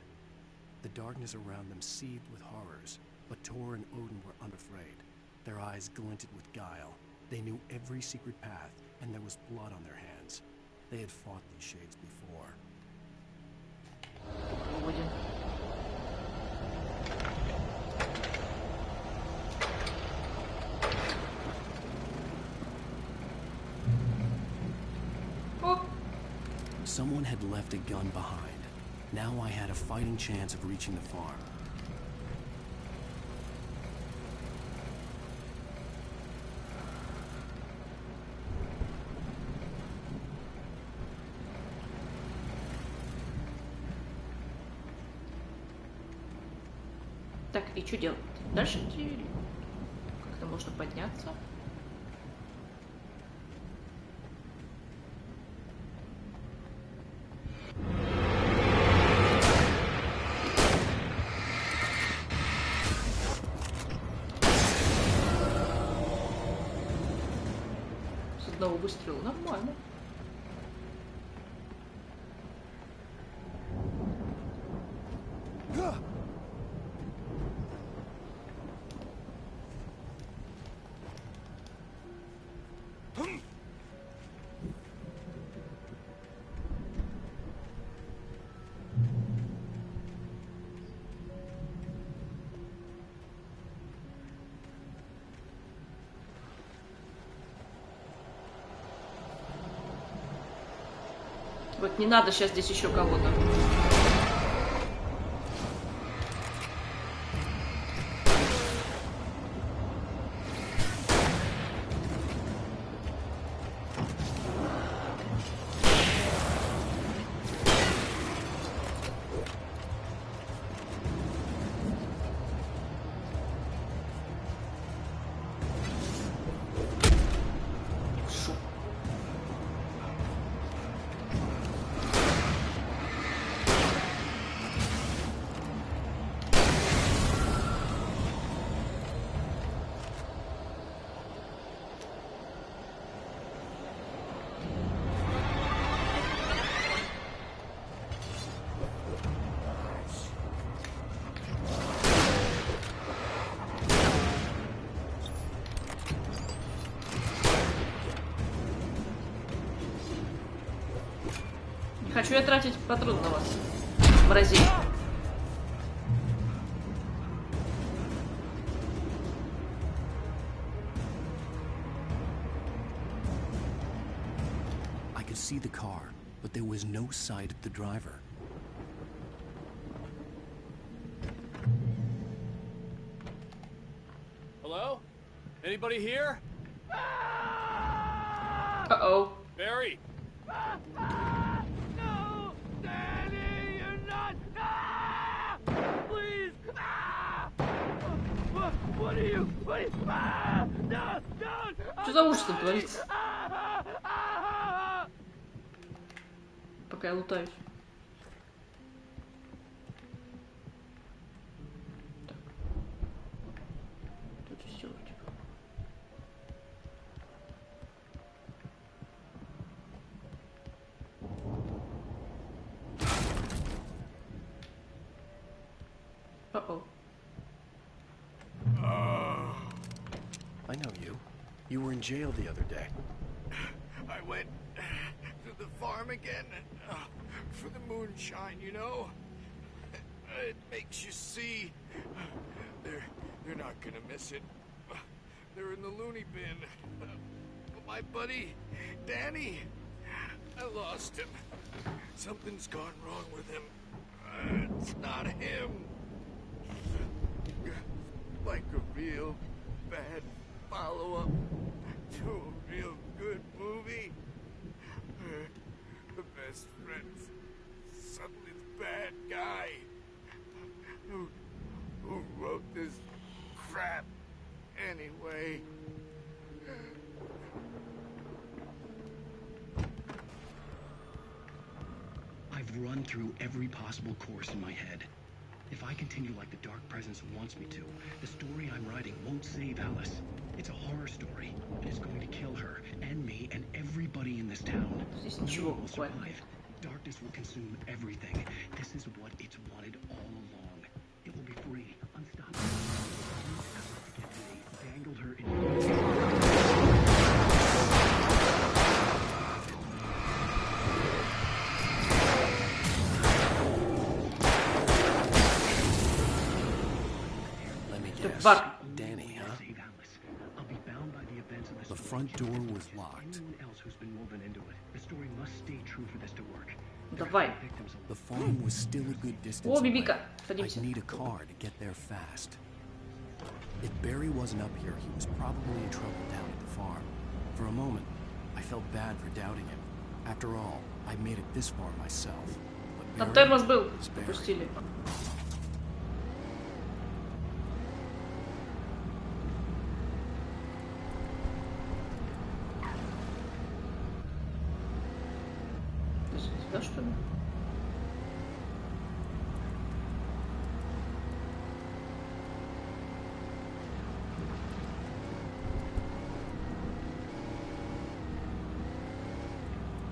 The darkness around them seethed with horrors, but Tor and Odin were unafraid. Their eyes glinted with guile. They knew every secret path, and there was blood on their hands. They had fought these shades before. Odin. Someone had left a gun behind. Now I had a fighting chance of reaching the farm. Так, и что делать? Дальше идти? Как-то можно подняться. С одного выстрела нормально. Вот не надо сейчас здесь еще кого-то. Хочу я тратить патрон на вас, мразей. I could see the car, but there was no sight of the driver. Hello? Anybody here? Uh-oh. Barry! No! Danny, you're not! Ah! Please! Ah! What are you? What? Ah! No! Don't! Что за ужас там творится? Пока я лутаюсь. Так. Тут все вроде. Uh-oh. I know you. You were in jail the other day. I went to the farm again for the moonshine, you know? It makes you see. They're not gonna miss it. They're in the loony bin. My buddy, Danny, I lost him. Something's gone wrong with him. It's not him. Like a real bad follow-up to a real good movie. The best friend's suddenly the bad guy. Who wrote this crap anyway? through every possible course in my head. If I continue like the Dark Presence wants me to, the story I'm writing won't save Alice. It's a horror story, and it's going to kill her, and me, and everybody in this town. No one will survive. Darkness will consume everything. This is what it's wanted all along. It will be free, unstoppable. Alice to get to me, dangled her in... Danny, huh? The front door was locked. Давай. The farm was still a good distance О, away. Бибика, I'd садимся. need a car to get there fast. If Barry wasn't up here, he was probably in trouble down at the farm. For a moment, I felt bad for doubting him. After all, I made it this far myself. Там термос был. Пустили. Сюда, что ли?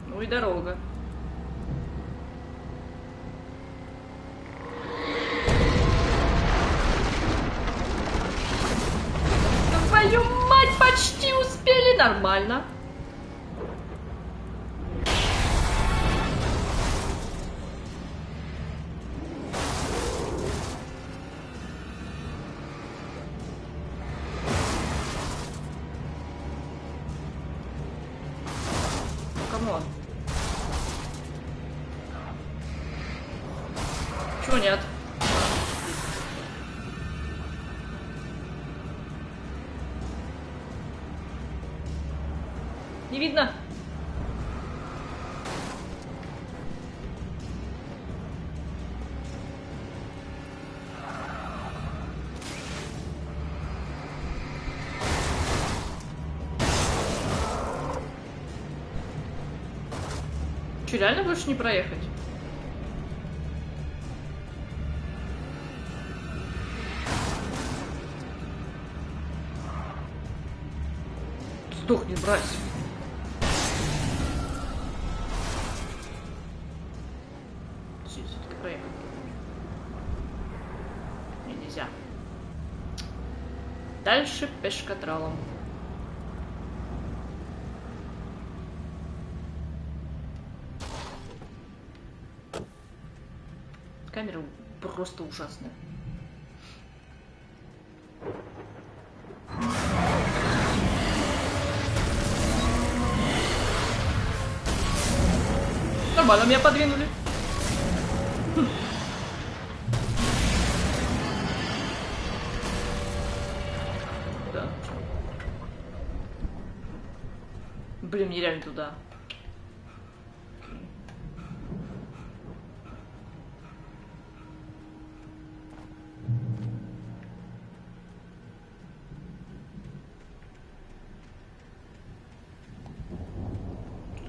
Ну и дорога. Твою мать, почти успели, нормально. Чего нет? Не видно. Че, реально больше не проехать? Сдохни, брась. Все-таки проехать. Не, нельзя. Дальше пешкатралом. Камера просто ужасная. Нормально, меня подвинули. Да. Блин, мне реально туда.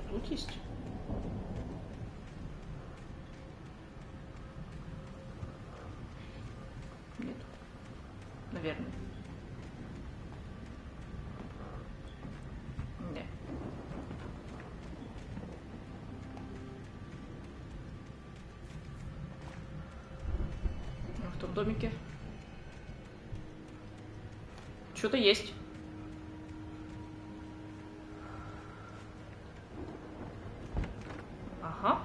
Что тут есть? Нет. Наверное. Нет. В том домике что-то есть. Ага.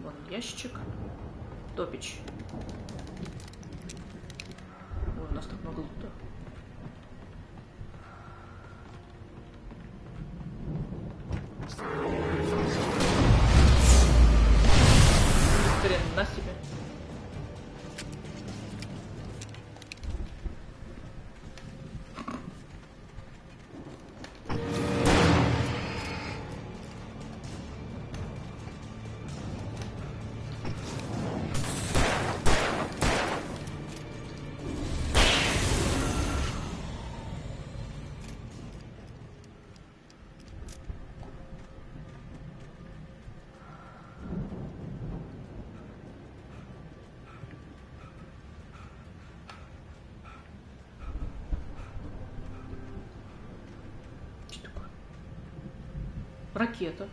Вон ящичек. Топич. Ой, у нас так много лута. Хрена себе. Ракета.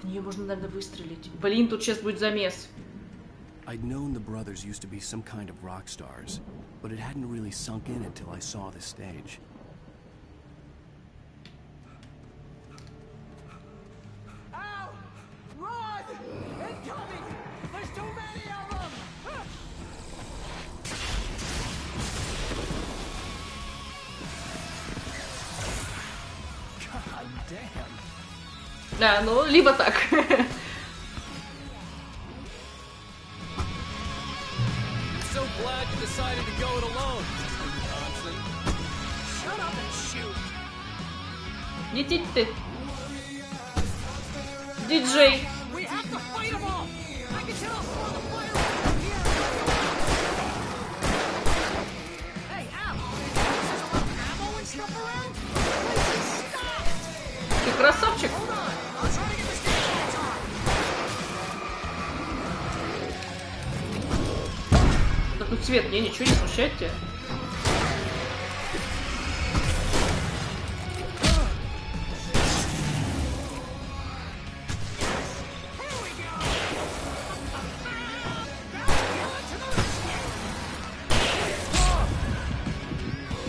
В нее можно, наверное, выстрелить. Блин, тут сейчас будет замес. I'd known the brothers used to be some kind of rock stars, but it hadn't really sunk in until I saw the stage. Ow! Run! Incoming! There's too many of them! God damn. Да, ну, либо так. So glad you decided to go it alone, Johnson. Shut up and shoot. Лететь ты. Диджей. We have to fight them all! I can tell all the fireworks from here! Hey, Al! There's a lot of ammo and stuff around? Please stop! Ты красавчик. Hold on! I'll try to get the stage lights on! Да тут свет, мне ничего не смущает тебя.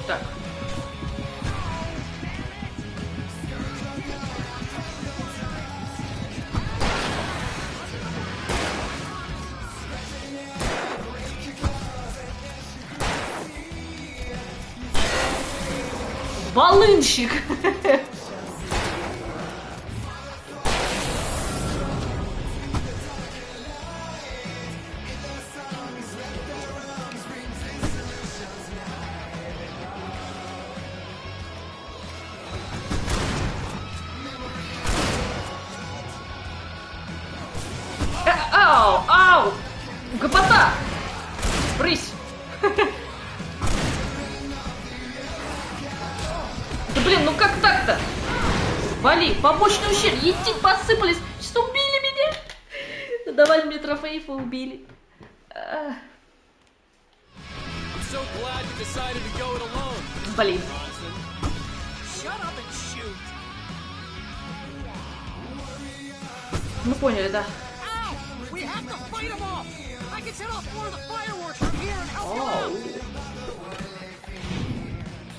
Так. Волынщик! Ау! Ау! Гопота! Брысь! Да блин, ну как так-то? Вали, побочный ущерб, едить посыпались, что убили меня? Давали мне трофеев и убили. I'm so glad you decided to go it alone, Блин. Johnson. Shut up and shoot. Мы поняли, да. Ow! We have to fight them all! I can set off more of the fireworks from here and help you out!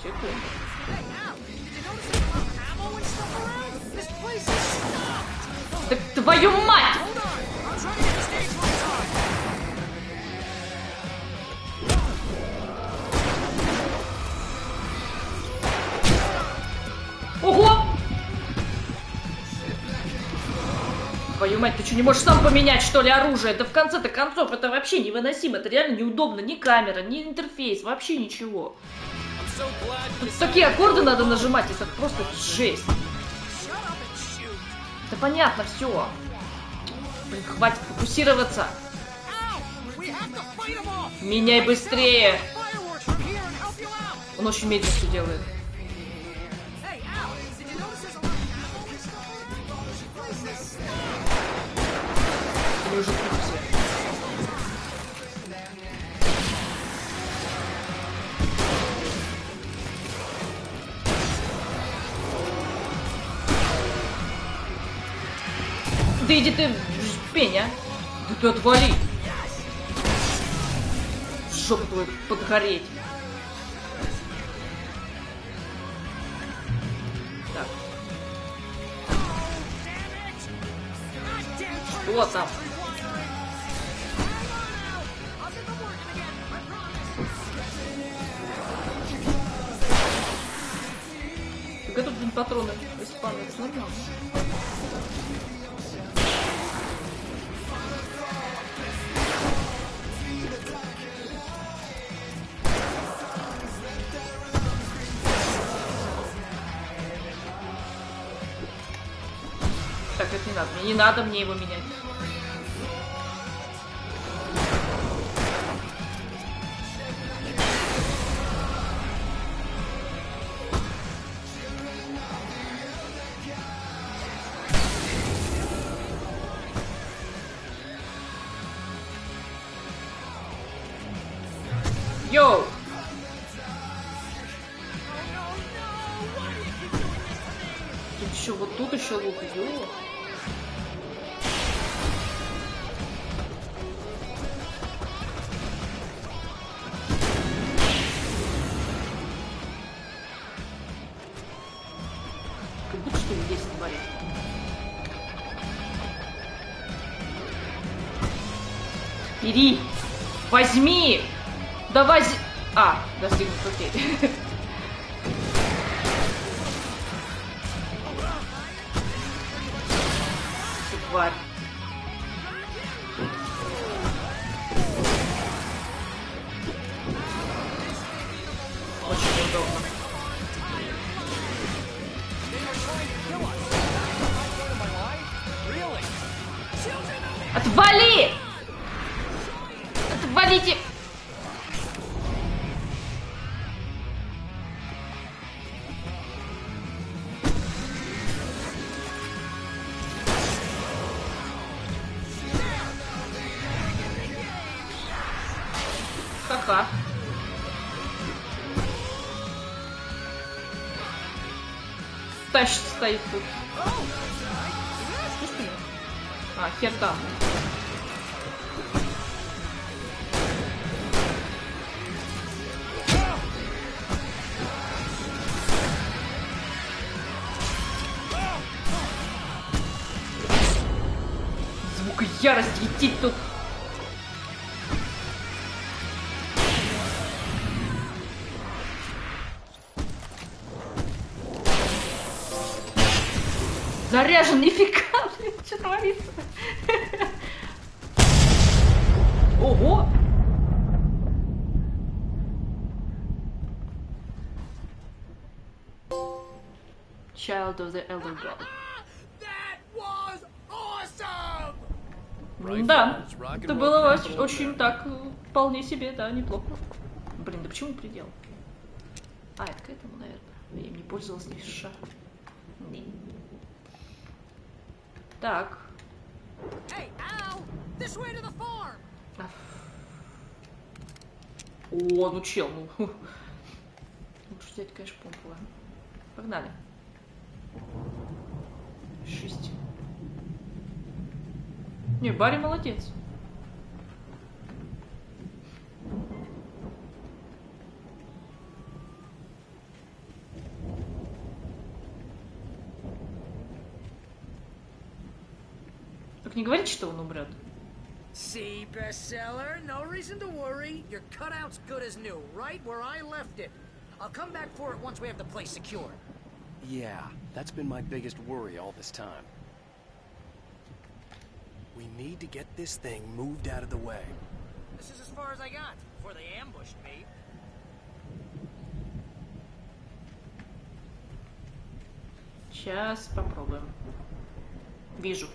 Секунду. Hey, Al! Did you notice there's a lot of ammo and stuff around? This place is stocked! Так твою мать! Hold on! I'll try to get the stage lights on! Ого! Твою мать, ты что, не можешь сам поменять, что ли, оружие? Да в конце-то концов, это вообще невыносимо. Это реально неудобно. Ни камера, ни интерфейс, вообще ничего. Тут такие аккорды надо нажимать, это просто жесть. Да понятно, все. Блин, хватит фокусироваться. Меняй быстрее. Он очень медленно все делает. Они уже тут все. Да иди ты, Пеня. Да ты отвали. Жопу твою подгореть. Так. Что там? Так тут, блин, патроны испанные, это нормально. Так, это не надо. Мне не надо мне его менять. Йоу! Еще вот тут еще лук. Ё. Как будто что здесь творит. Бери! Возьми! Да возьми! А, достигнут, окей. Тварь. Очень удобно. Отвали! Отвалите! Ха-ха. Тащ стоит тут. Слушай, а, хер там. Звук ярости летит тут. Заряжен, нифига, блин, что творится? Ого! Child of the Elder God. Да, это было очень так, вполне себе, да, неплохо. Блин, да почему предел? А, это к этому, наверное. Я им не пользовалась ни ша. Не. Так. О, ну чел, ну. Лучше взять, конечно, помповое. Погнали. 6. Не, Барри молодец. Так не говорите, что он умрет. See, bestseller, no reason to worry. Your cutout's good as new, right where I left it. I'll come back for it once we have the place secured. Yeah, that's been my biggest worry all this time. We need to get this thing moved out of the way. This is as far as I got before they ambushed me. Сейчас попробуем. Вижу.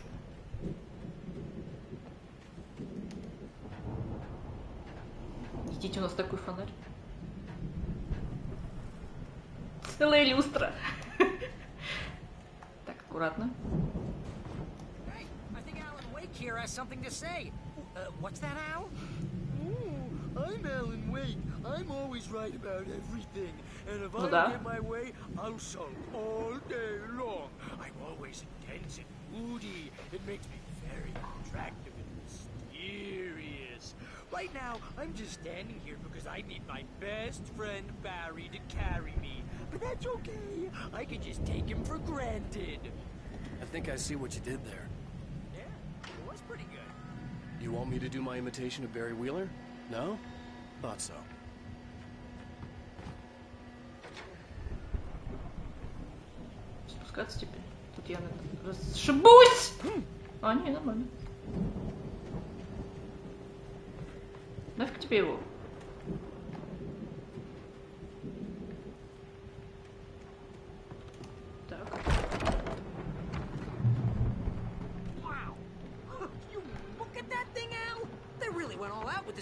Видите, у нас такой фонарь. Целая люстра. Так, аккуратно. Here has something to say. What's that, Al? Ooh, I'm Alan Wake. I'm always right about everything. And if I get my way, I'll sulk all day long. I'm always intense and moody. It makes me very attractive and mysterious. Right now, I'm just standing here because I need my best friend Barry to carry me. But that's okay. I can just take him for granted. I think I see what you did there. Pretty good. You want me to do my imitation of Barry Wheeler? No? Thought so. Спускаться теперь. Тут я расшибусь! А, не, нормально. Нафиг тебе его?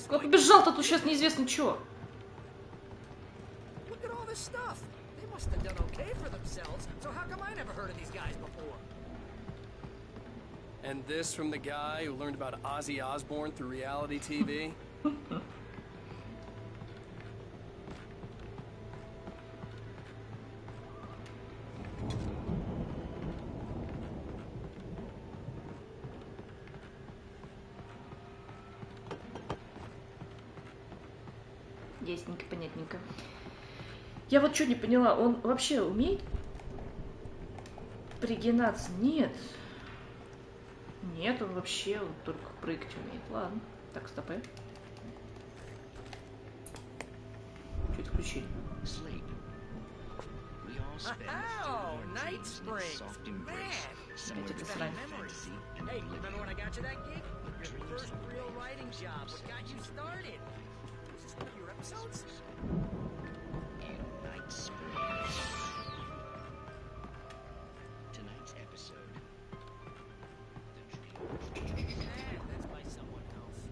Он побежал-то тут сейчас неизвестно что. And this from the guy who learned about Ozzy Osbourne through reality TV? Ясненько, понятненько. Я вот что не поняла, он вообще умеет пригинаться? Нет. Нет, он вообще только прыгать умеет. Ладно. Так, стопэ. Что это включили? Oh, Night Springs. Man, Опять это срань. hey, remember when I got you that gig? Your first real writing job. What got you started? Was this one of your episodes? Night Springs. Tonight's episode. That's by someone else.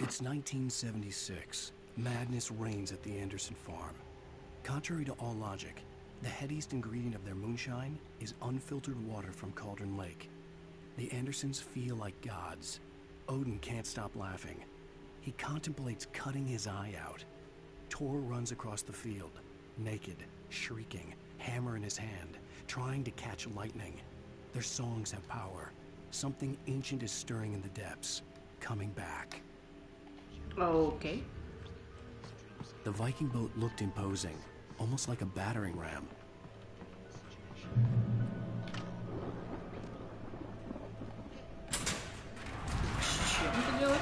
It's 1976. Madness reigns at the Anderson farm. Contrary to all logic, the headiest ingredient of their moonshine is unfiltered water from Cauldron Lake. The Andersons feel like gods. Odin can't stop laughing. He contemplates cutting his eye out. Tor runs across the field, naked, shrieking, hammer in his hand, trying to catch lightning. Their songs have power. Something ancient is stirring in the depths, coming back. Okay. The Viking boat looked imposing, almost like a battering ram. Чем это делать?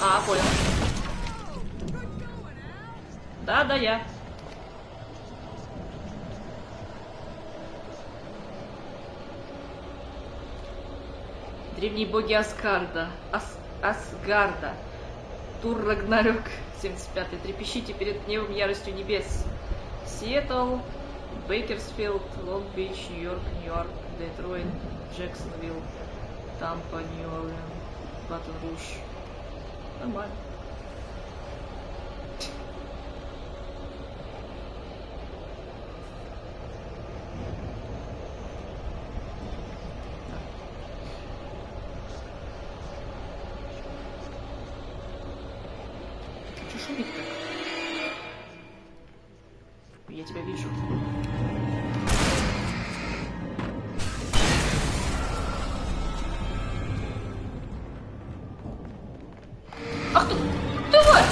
А, понял. Да, я. Древние боги Асгарда. Асгарда. Тур Рагнарёк 75-й. Трепещите перед гневом яростью небес. Сиэтл, Бейкерсфилд, Лонг-Бич, Нью-Йорк, Нью-Йорк, Детройт, Джексонвилл, Тампа, Нью-Орлеан, Батон-Руж. Нормально. Что шумит-то? Я тебя вижу. Ах ты! Давай!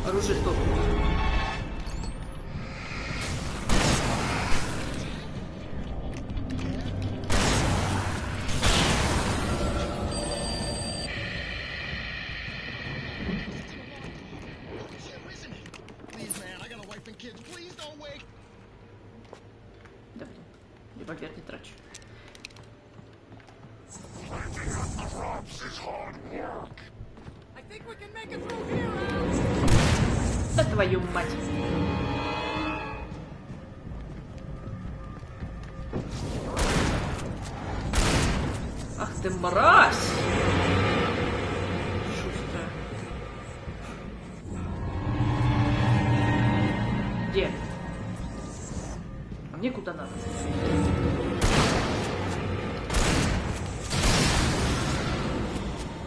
Оружие стоп. Револьвер не трачу. Да твою мать! Ах ты мразь! Шустрая. Где? А мне куда надо?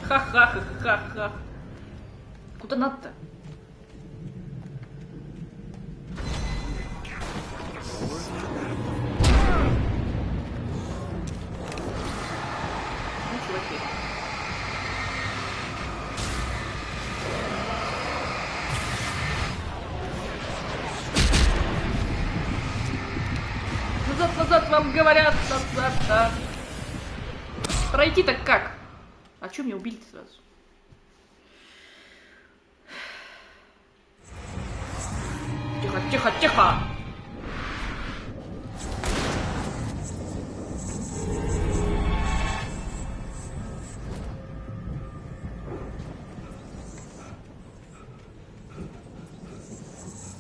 Ха-ха-ха-ха-ха. Куда надо-то? Ну, чуваки. Назад, вам говорят, назад, да. Пройти-то как? А чё меня убили-то сразу? Тихо, тихо, тихо!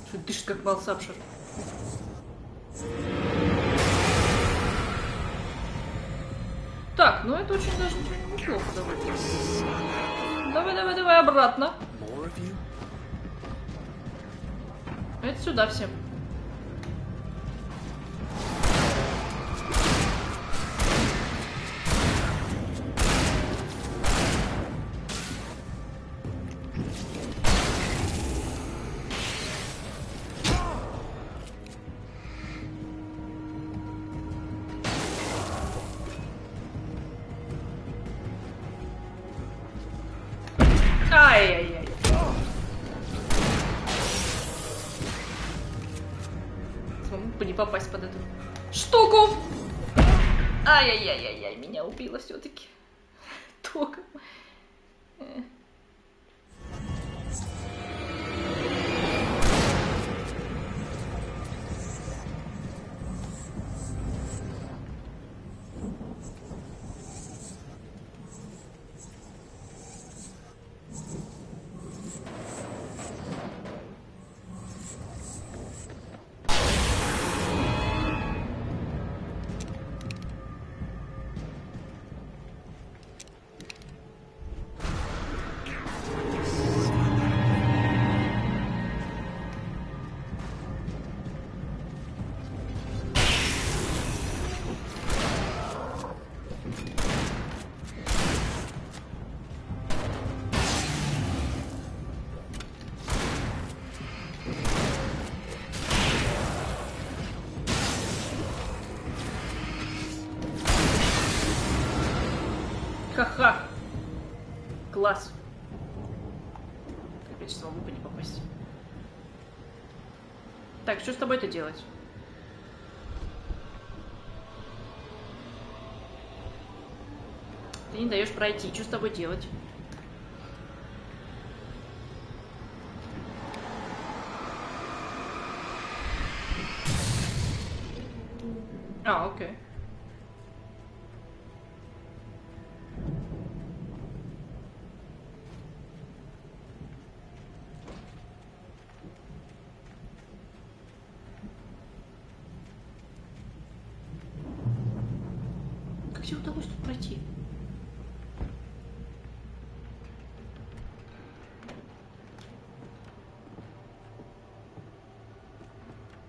Что дышит как балсапшер? Так, ну это очень даже неплохо довольно. Давай обратно. Это сюда всем. попасть под эту штуку. Ай-яй-яй-яй-яй, меня убило все-таки. Током. Ха-ха. Класс. Опять в лука не попасть. Так, что с тобой-то делать? Ты не даешь пройти. Что с тобой делать? А, окей. Как тебе удалось тут пройти?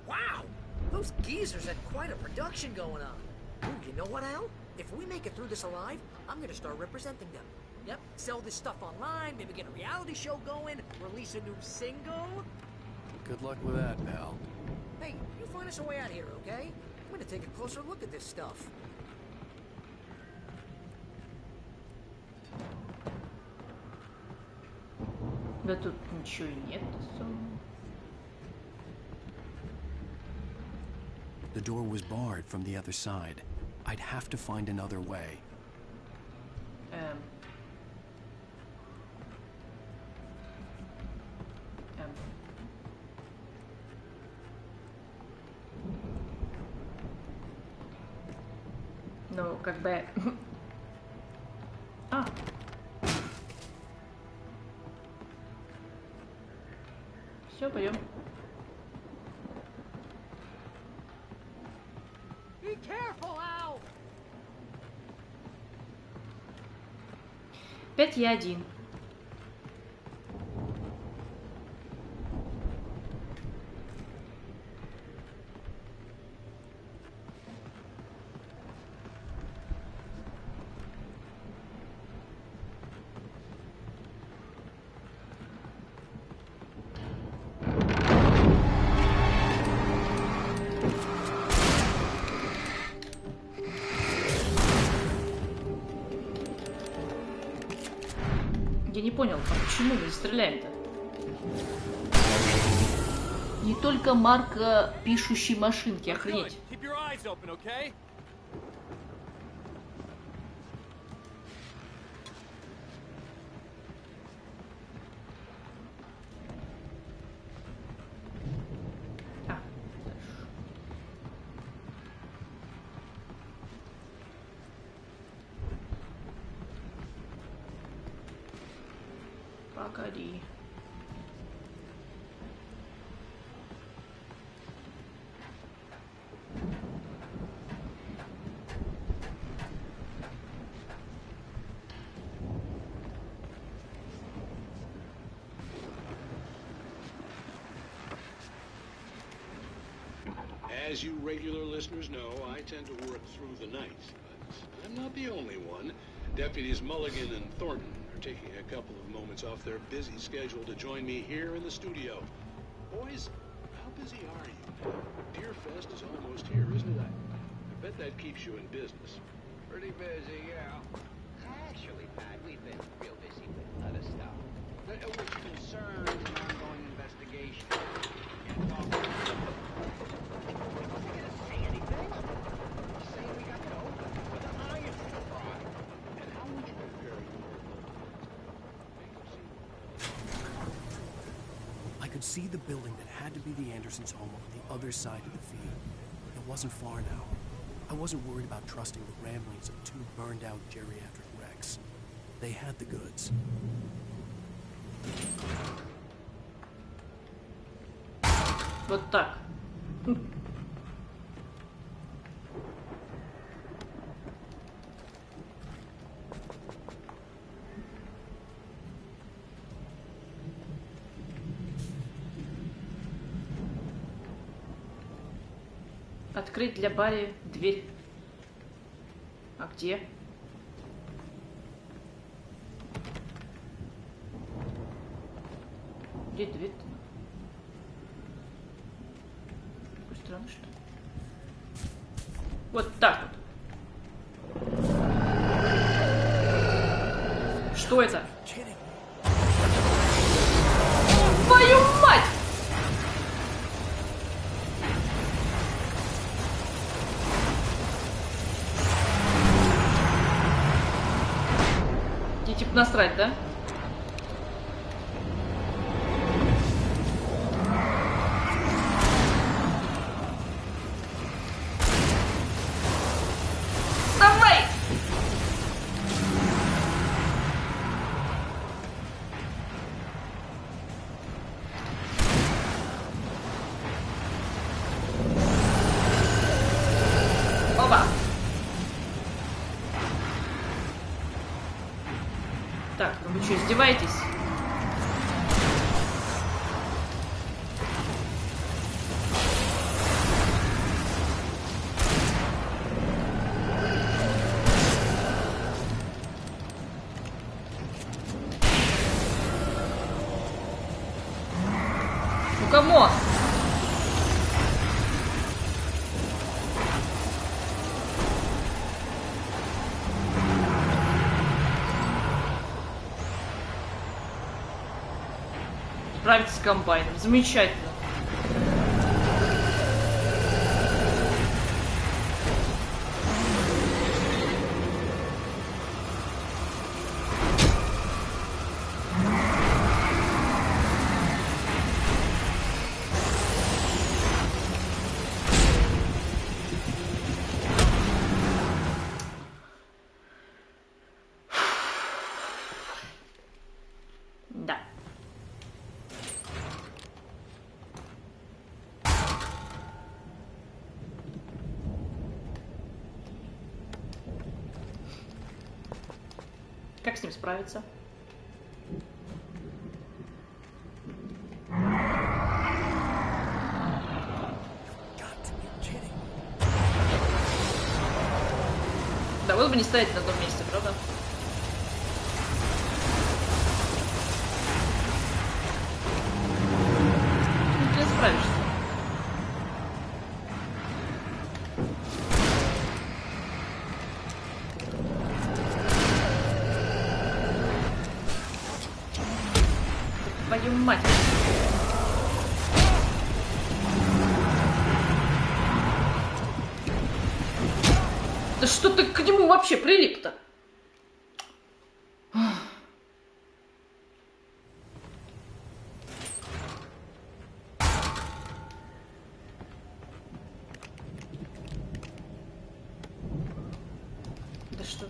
Wow! Those geezers had quite a production going on. Ooh, you know what, Al? If we make it through this alive, I'm gonna start representing them. Yep, sell this stuff online, maybe get a reality show going, release a new single. Good luck with that, pal. Hey, you find us a way out here, okay? I'm gonna take a closer look at this stuff. Да тут ничего и нет. The door was barred from the other side. I'd have to find another way. Ну, как бы... А. Все, пойдем. Be careful, Al! 5 я 1. Я не понял, а почему мы стреляем-то? Не только марка пишущей машинки, охренеть. Погоди. As you regular listeners know, I tend to work through the night, but I'm not the only one. Deputies Mulligan and Thornton are taking a couple of moments off their busy schedule to join me here in the studio. Boys, how busy are you? Deer Fest is almost here, isn't it? I bet that keeps you in business. Pretty busy, yeah. Actually, Pat, we've been real busy with other stuff. Which concerns an ongoing investigation. could see the building that had to be the Andersons' home on the other side of the field. It wasn't far now. I wasn't worried about trusting the ramblings of two burned-out geriatric wrecks. They had the goods. Вот так. Открыть для Барри дверь. А где? Где дверь-то? Какой странный, что ли? Вот так вот. Что это? Твою мать! Тебе типа насрать, да? Давай! Оба! Так, ну вы что, издеваетесь? Ну, камон! Справиться с комбайном. Замечательно. Да. Как с ним справиться? Да, вот бы не стоять на том месте, правда? Ну, ты справишься. Твою мать! Да что ты к нему вообще прилип-то? Да что?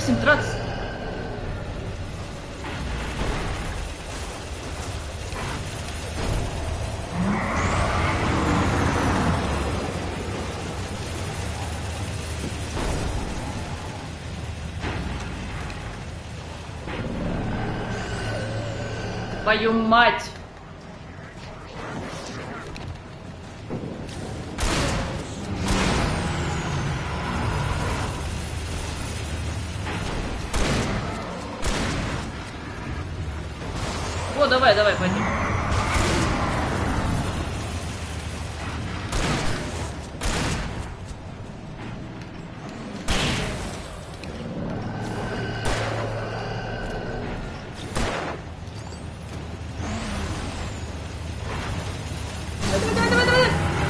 Как с ним драться? Твою мать! О, давай, давай, пойдем.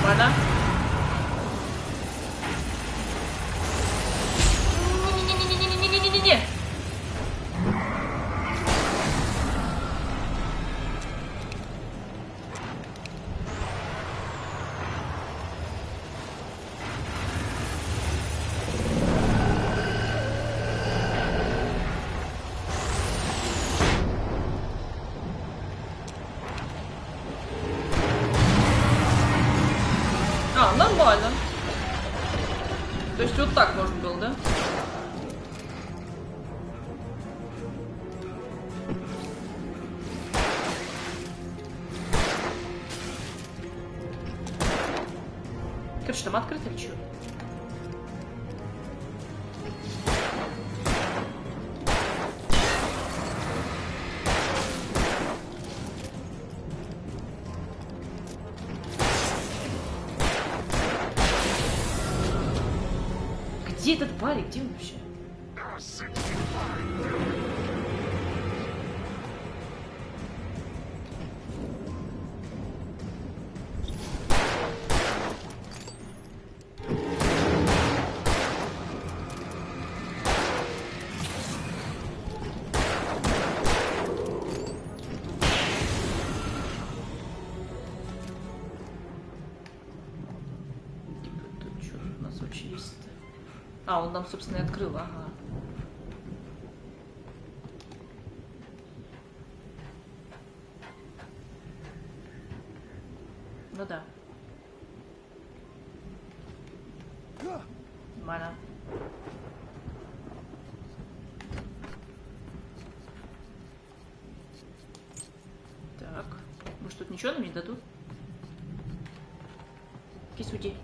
Нормально. Не-не-не-не-не-не-не-не-не-не-не. А, нормально. То есть вот так можно было, да? Короче, там открыто или что? Где этот парень? Где он вообще? Тут что у нас вообще есть-то? А, он нам, собственно, и открыл, ага. Ну да. Нормально. Так. Может, тут ничего нам не дадут? Кись, уйди.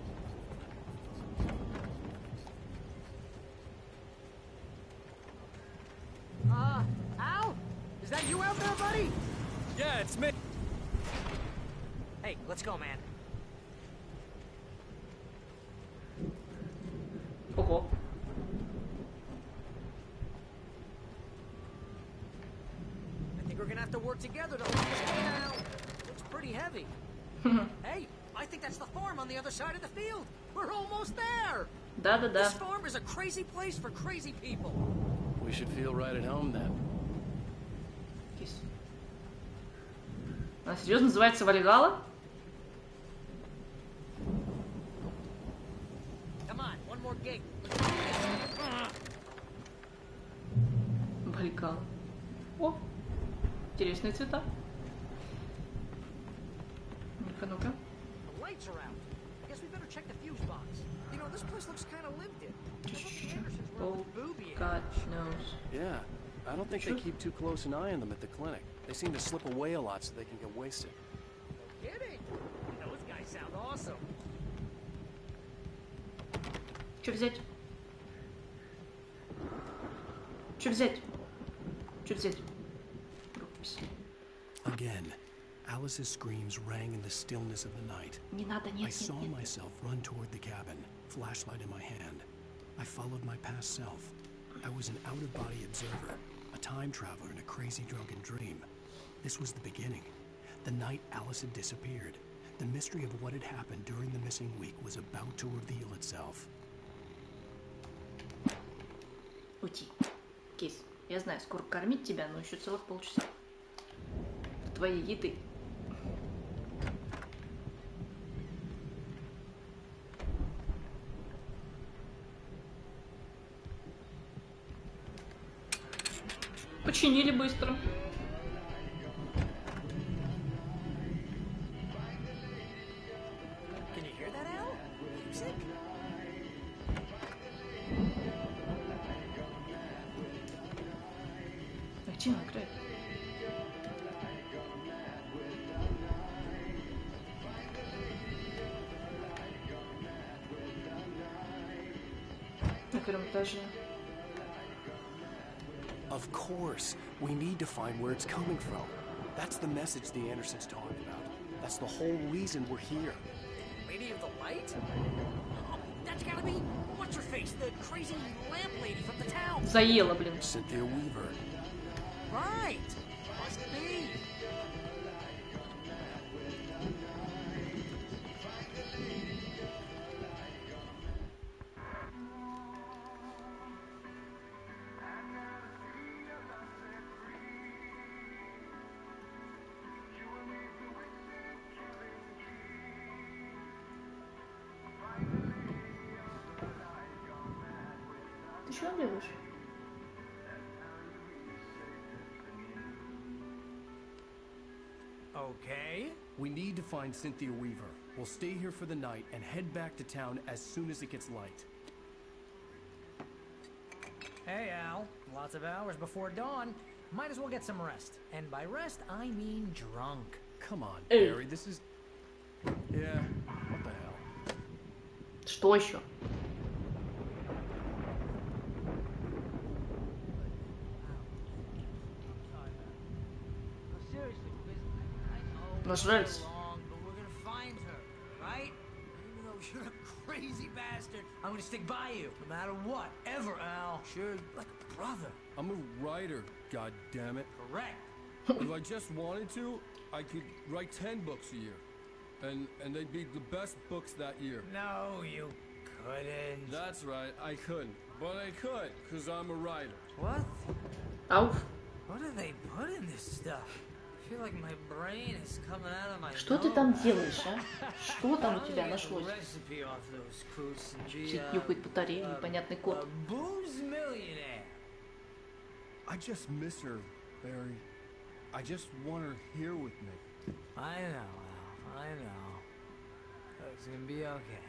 Al? Is that you out there, buddy? Yeah, it's me. Hey, let's go, man. Ого. I think we're gonna have to work together to hold this thing down. Looks pretty heavy. Hey, I think that's the farm on the other side of the field. We're almost there. Да-да-да. This farm is a crazy place for crazy people. We should feel right at home then. Кись. Она серьезно называется Вальгалла? Come on, one more gig. Вальгалла. О, интересные цвета. Ну-ка, ну-ка. The lights are out. I guess we better check the fuse box. You know, this place looks kind of lived in. Oh, God knows. Yeah, I don't think they keep too close an eye on them at the clinic. They seem to slip away a lot so they can get wasted. No kidding. Those guys sound awesome. Что взять? Что взять? Что взять? Рукопись. Again, Alice's screams rang in the stillness of the night. Не надо, нет, I saw myself run toward the cabin, flashlight in my hand. I followed my past self. I was an out-of-body observer, a time traveler in a crazy drunken dream. This was the beginning. The night Alice had disappeared. The mystery of what had happened during the missing week was about to reveal itself. Уйти. Кейс, я знаю, скоро кормить тебя, но еще целых полчаса. Твоей еды. Починили быстро. Can you hear that, Al? Music? Активно играет. На первом этаже. Of course, we need to find where it's coming from. That's the message the Andersons talked about. That's the whole reason we're here. Lady of the Light? Oh, that's gotta be... What's her face? The crazy lamp lady from the town. Заела, блин. Cynthia Weaver. Right. Must be. Ты что делаешь? Okay. We need to find Cynthia Weaver. We'll stay here for the night and head back to town as soon as it gets light. Hey, Al. Lots of hours before dawn. Might as well get some rest. And by rest, I mean drunk. Come on, Barry, this is... Yeah, what the hell? Что еще? Нажрались. But we're gonna find her, right? Even though you're a crazy bastard, I'm gonna stick by you, no matter what, ever, Al. Sure, like a brother. I'm a writer, goddammit. Correct. If I just wanted to, I could write 10 books a year. And they'd be the best books that year. No, you couldn't. That's right, I couldn't. But I could, because I'm a writer. What? Ауф. What do they put in this stuff? I feel like my brain is coming out of my Что ты там делаешь, а? Что там у тебя нашлось? Чуть нюхает батарею, непонятный код. Booze millionaire. I just miss her, Barry. I just want her here with me. I know, Al. I know. It's gonna be okay.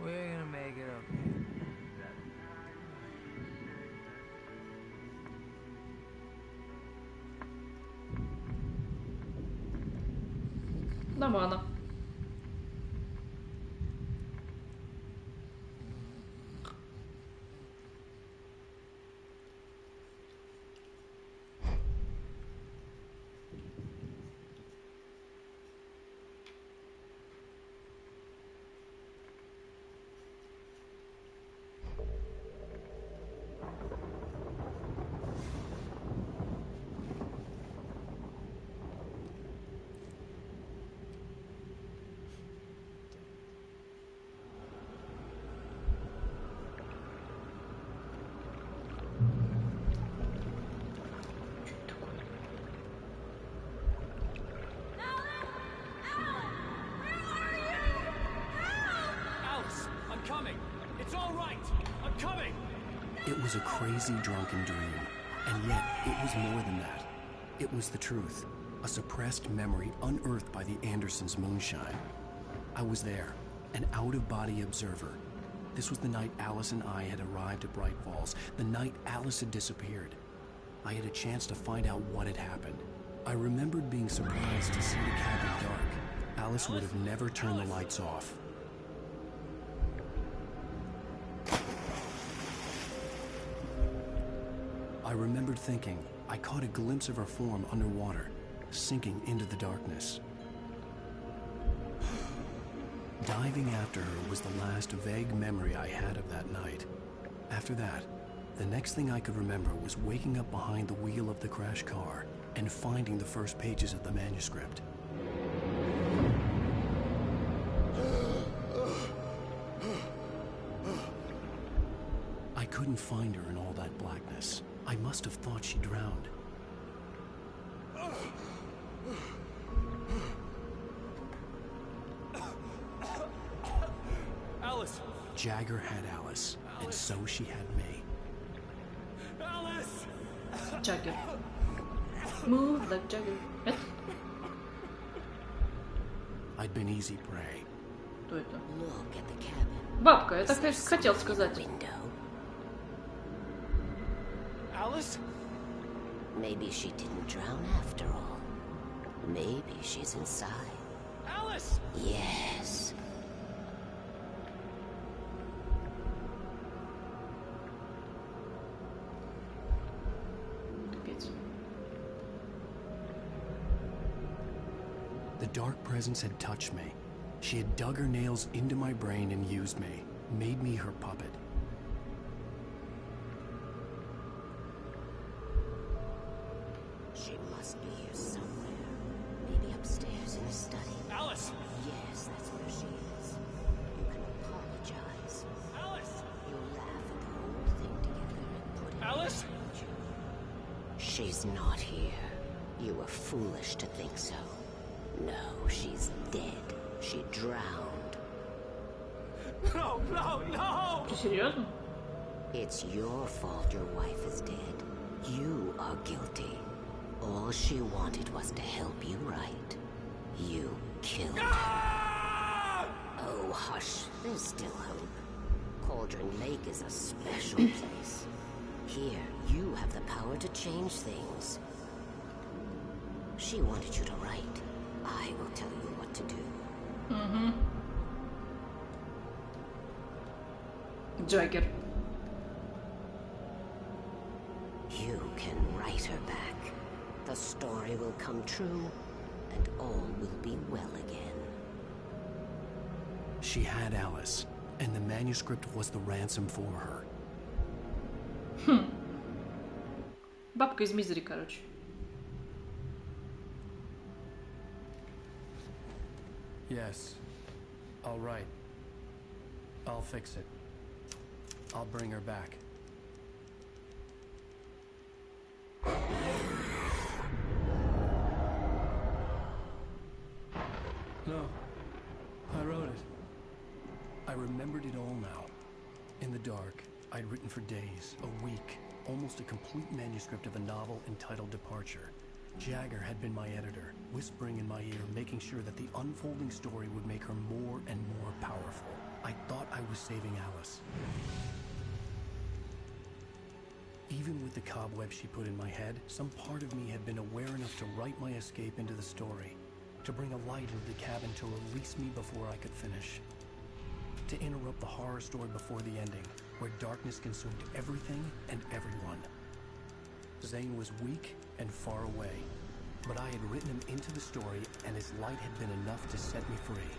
We're gonna make it okay. Нормально. It was a crazy drunken dream, and yet it was more than that. It was the truth, a suppressed memory unearthed by the Andersons' moonshine. I was there, an out-of-body observer. This was the night Alice and I had arrived at Bright Falls, the night Alice had disappeared. I had a chance to find out what had happened. I remembered being surprised to see the cabin dark. Alice would have never turned the lights off. I remembered thinking I caught a glimpse of her form underwater, sinking into the darkness. Diving after her was the last vague memory I had of that night. After that, the next thing I could remember was waking up behind the wheel of the crash car and finding the first pages of the manuscript. I couldn't find her in all that blackness. I must have thought she drowned. Alice! Jagger had Alice, and so she had me. Alice! Jagger. Smooth like Jagger. Это? I'd been easy prey. Кто это? Look at the cabin. Бабка, я так хотел сказать. Alice? Maybe she didn't drown after all. Maybe she's inside. Alice! Yes. The dark presence had touched me. She had dug her nails into my brain and used me, made me her puppet. She must be here somewhere. Maybe upstairs in the study. Alice! Yes, that's where she is. You can apologize. Alice! You'll laugh at the whole thing together and put it Alice? behind you. She's not here. You were foolish to think so. No, she's dead. She drowned. No, no, no! Ты серьезно? It's your fault your wife is dead. You are guilty. All she wanted was to help you right. You killed her. Oh, hush. There's still hope. Cauldron Lake is a special place. Here, you have the power to change things. She wanted you to write. I will tell you what to do. Джаггер. You can write her back. The story will come true, and all will be well again. She had Alice, and the manuscript was the ransom for her. Бабка из Мизери, короче. Yes. All right. I'll fix it. I'll bring her back. No. I wrote it. I remembered it all now. In the dark, I'd written for days, a week, almost a complete manuscript of a novel entitled Departure. Jagger had been my editor, whispering in my ear, making sure that the unfolding story would make her more and more powerful. I thought I was saving Alice. Even with the cobwebs she put in my head, some part of me had been aware enough to write my escape into the story, to bring a light into the cabin to release me before I could finish, to interrupt the horror story before the ending, where darkness consumed everything and everyone. Zane was weak and far away, but I had written him into the story, and his light had been enough to set me free.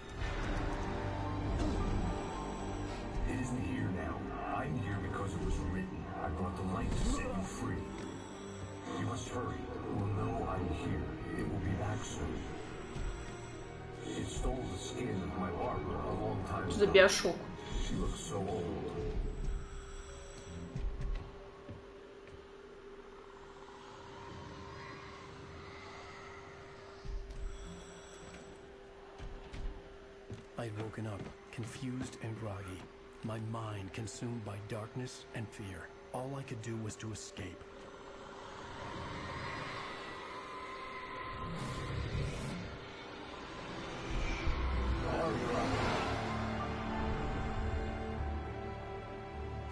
It isn't here now. I'm here because it was written. I brought the light to set you free. You must hurry. It will know I'm here. It will be back soon. It stole the skin of my Barbara a long time Что за ago. биошок? She looks so old. I'd woken up, confused and groggy, my mind consumed by darkness and fear. All I could do was to escape.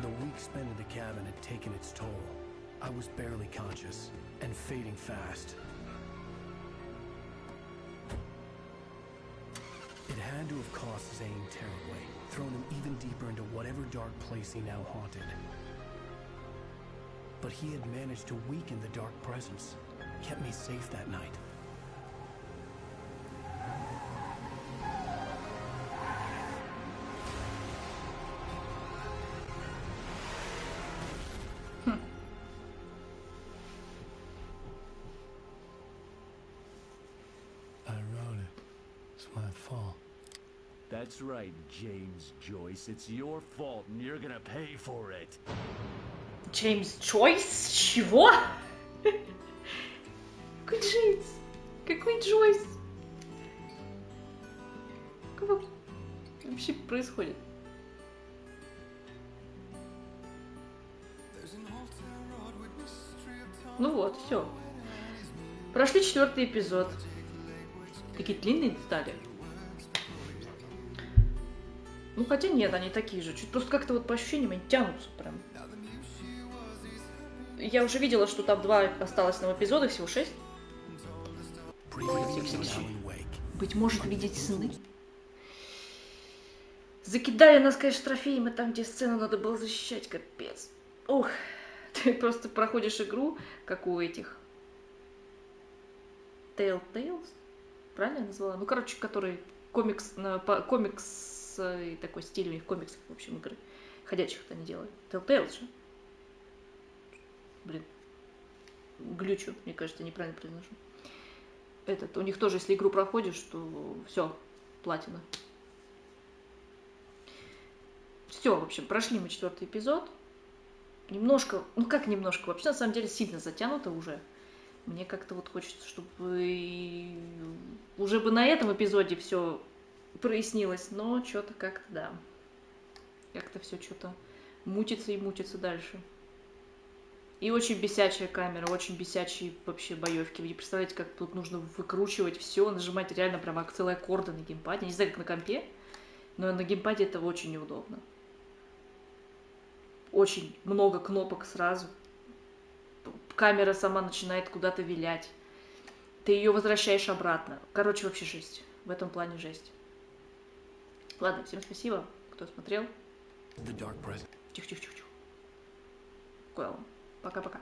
The week spent in the cabin had taken its toll. I was barely conscious, and fading fast. It had to have cost Zane terribly, thrown him even deeper into whatever dark place he now haunted. But he had managed to weaken the dark presence, kept me safe that night. I wrote it. It's my fault. That's right, James Joyce. It's your fault, and you're gonna pay for it. Джеймс Джойс? Чего? Какой Джеймс? Какой Джойс? Что вообще происходит? Ну вот, все. Прошли 4-й эпизод. Такие длинные стали. Ну, хотя нет, они такие же. Чуть просто как-то вот по ощущениям они тянутся прям. Я уже видела, что там 2 осталось на эпизода, всего 6. Быть может, видеть сны? Закидали нас, конечно, трофеями там, где сцену надо было защищать, капец. Ох, ты просто проходишь игру, как у этих Telltales, правильно я назвала? Ну, короче, который комикс и такой стиль у них комиксов, в общем, игры. Ходячих-то они делают. Telltales же. Блин. Глючу, мне кажется, неправильно произношу. У них тоже, если игру проходишь, то все, платина. Все, в общем, прошли мы 4-й эпизод. Немножко, ну как немножко, вообще на самом деле сильно затянуто уже. Мне как-то вот хочется, чтобы уже бы на этом эпизоде все прояснилось, но что-то как-то, да. Как-то все что-то мутится и мутится дальше. И очень бесячая камера, очень бесячие вообще боевки. Вы не представляете, как тут нужно выкручивать все, нажимать реально прямо целые аккорды на геймпаде. Не знаю, как на компе, но на геймпаде это очень неудобно. Очень много кнопок сразу. Камера сама начинает куда-то вилять. Ты ее возвращаешь обратно. Короче, вообще жесть. В этом плане жесть. Ладно, всем спасибо, кто смотрел. Тихо-тихо-тихо. Пока-пока.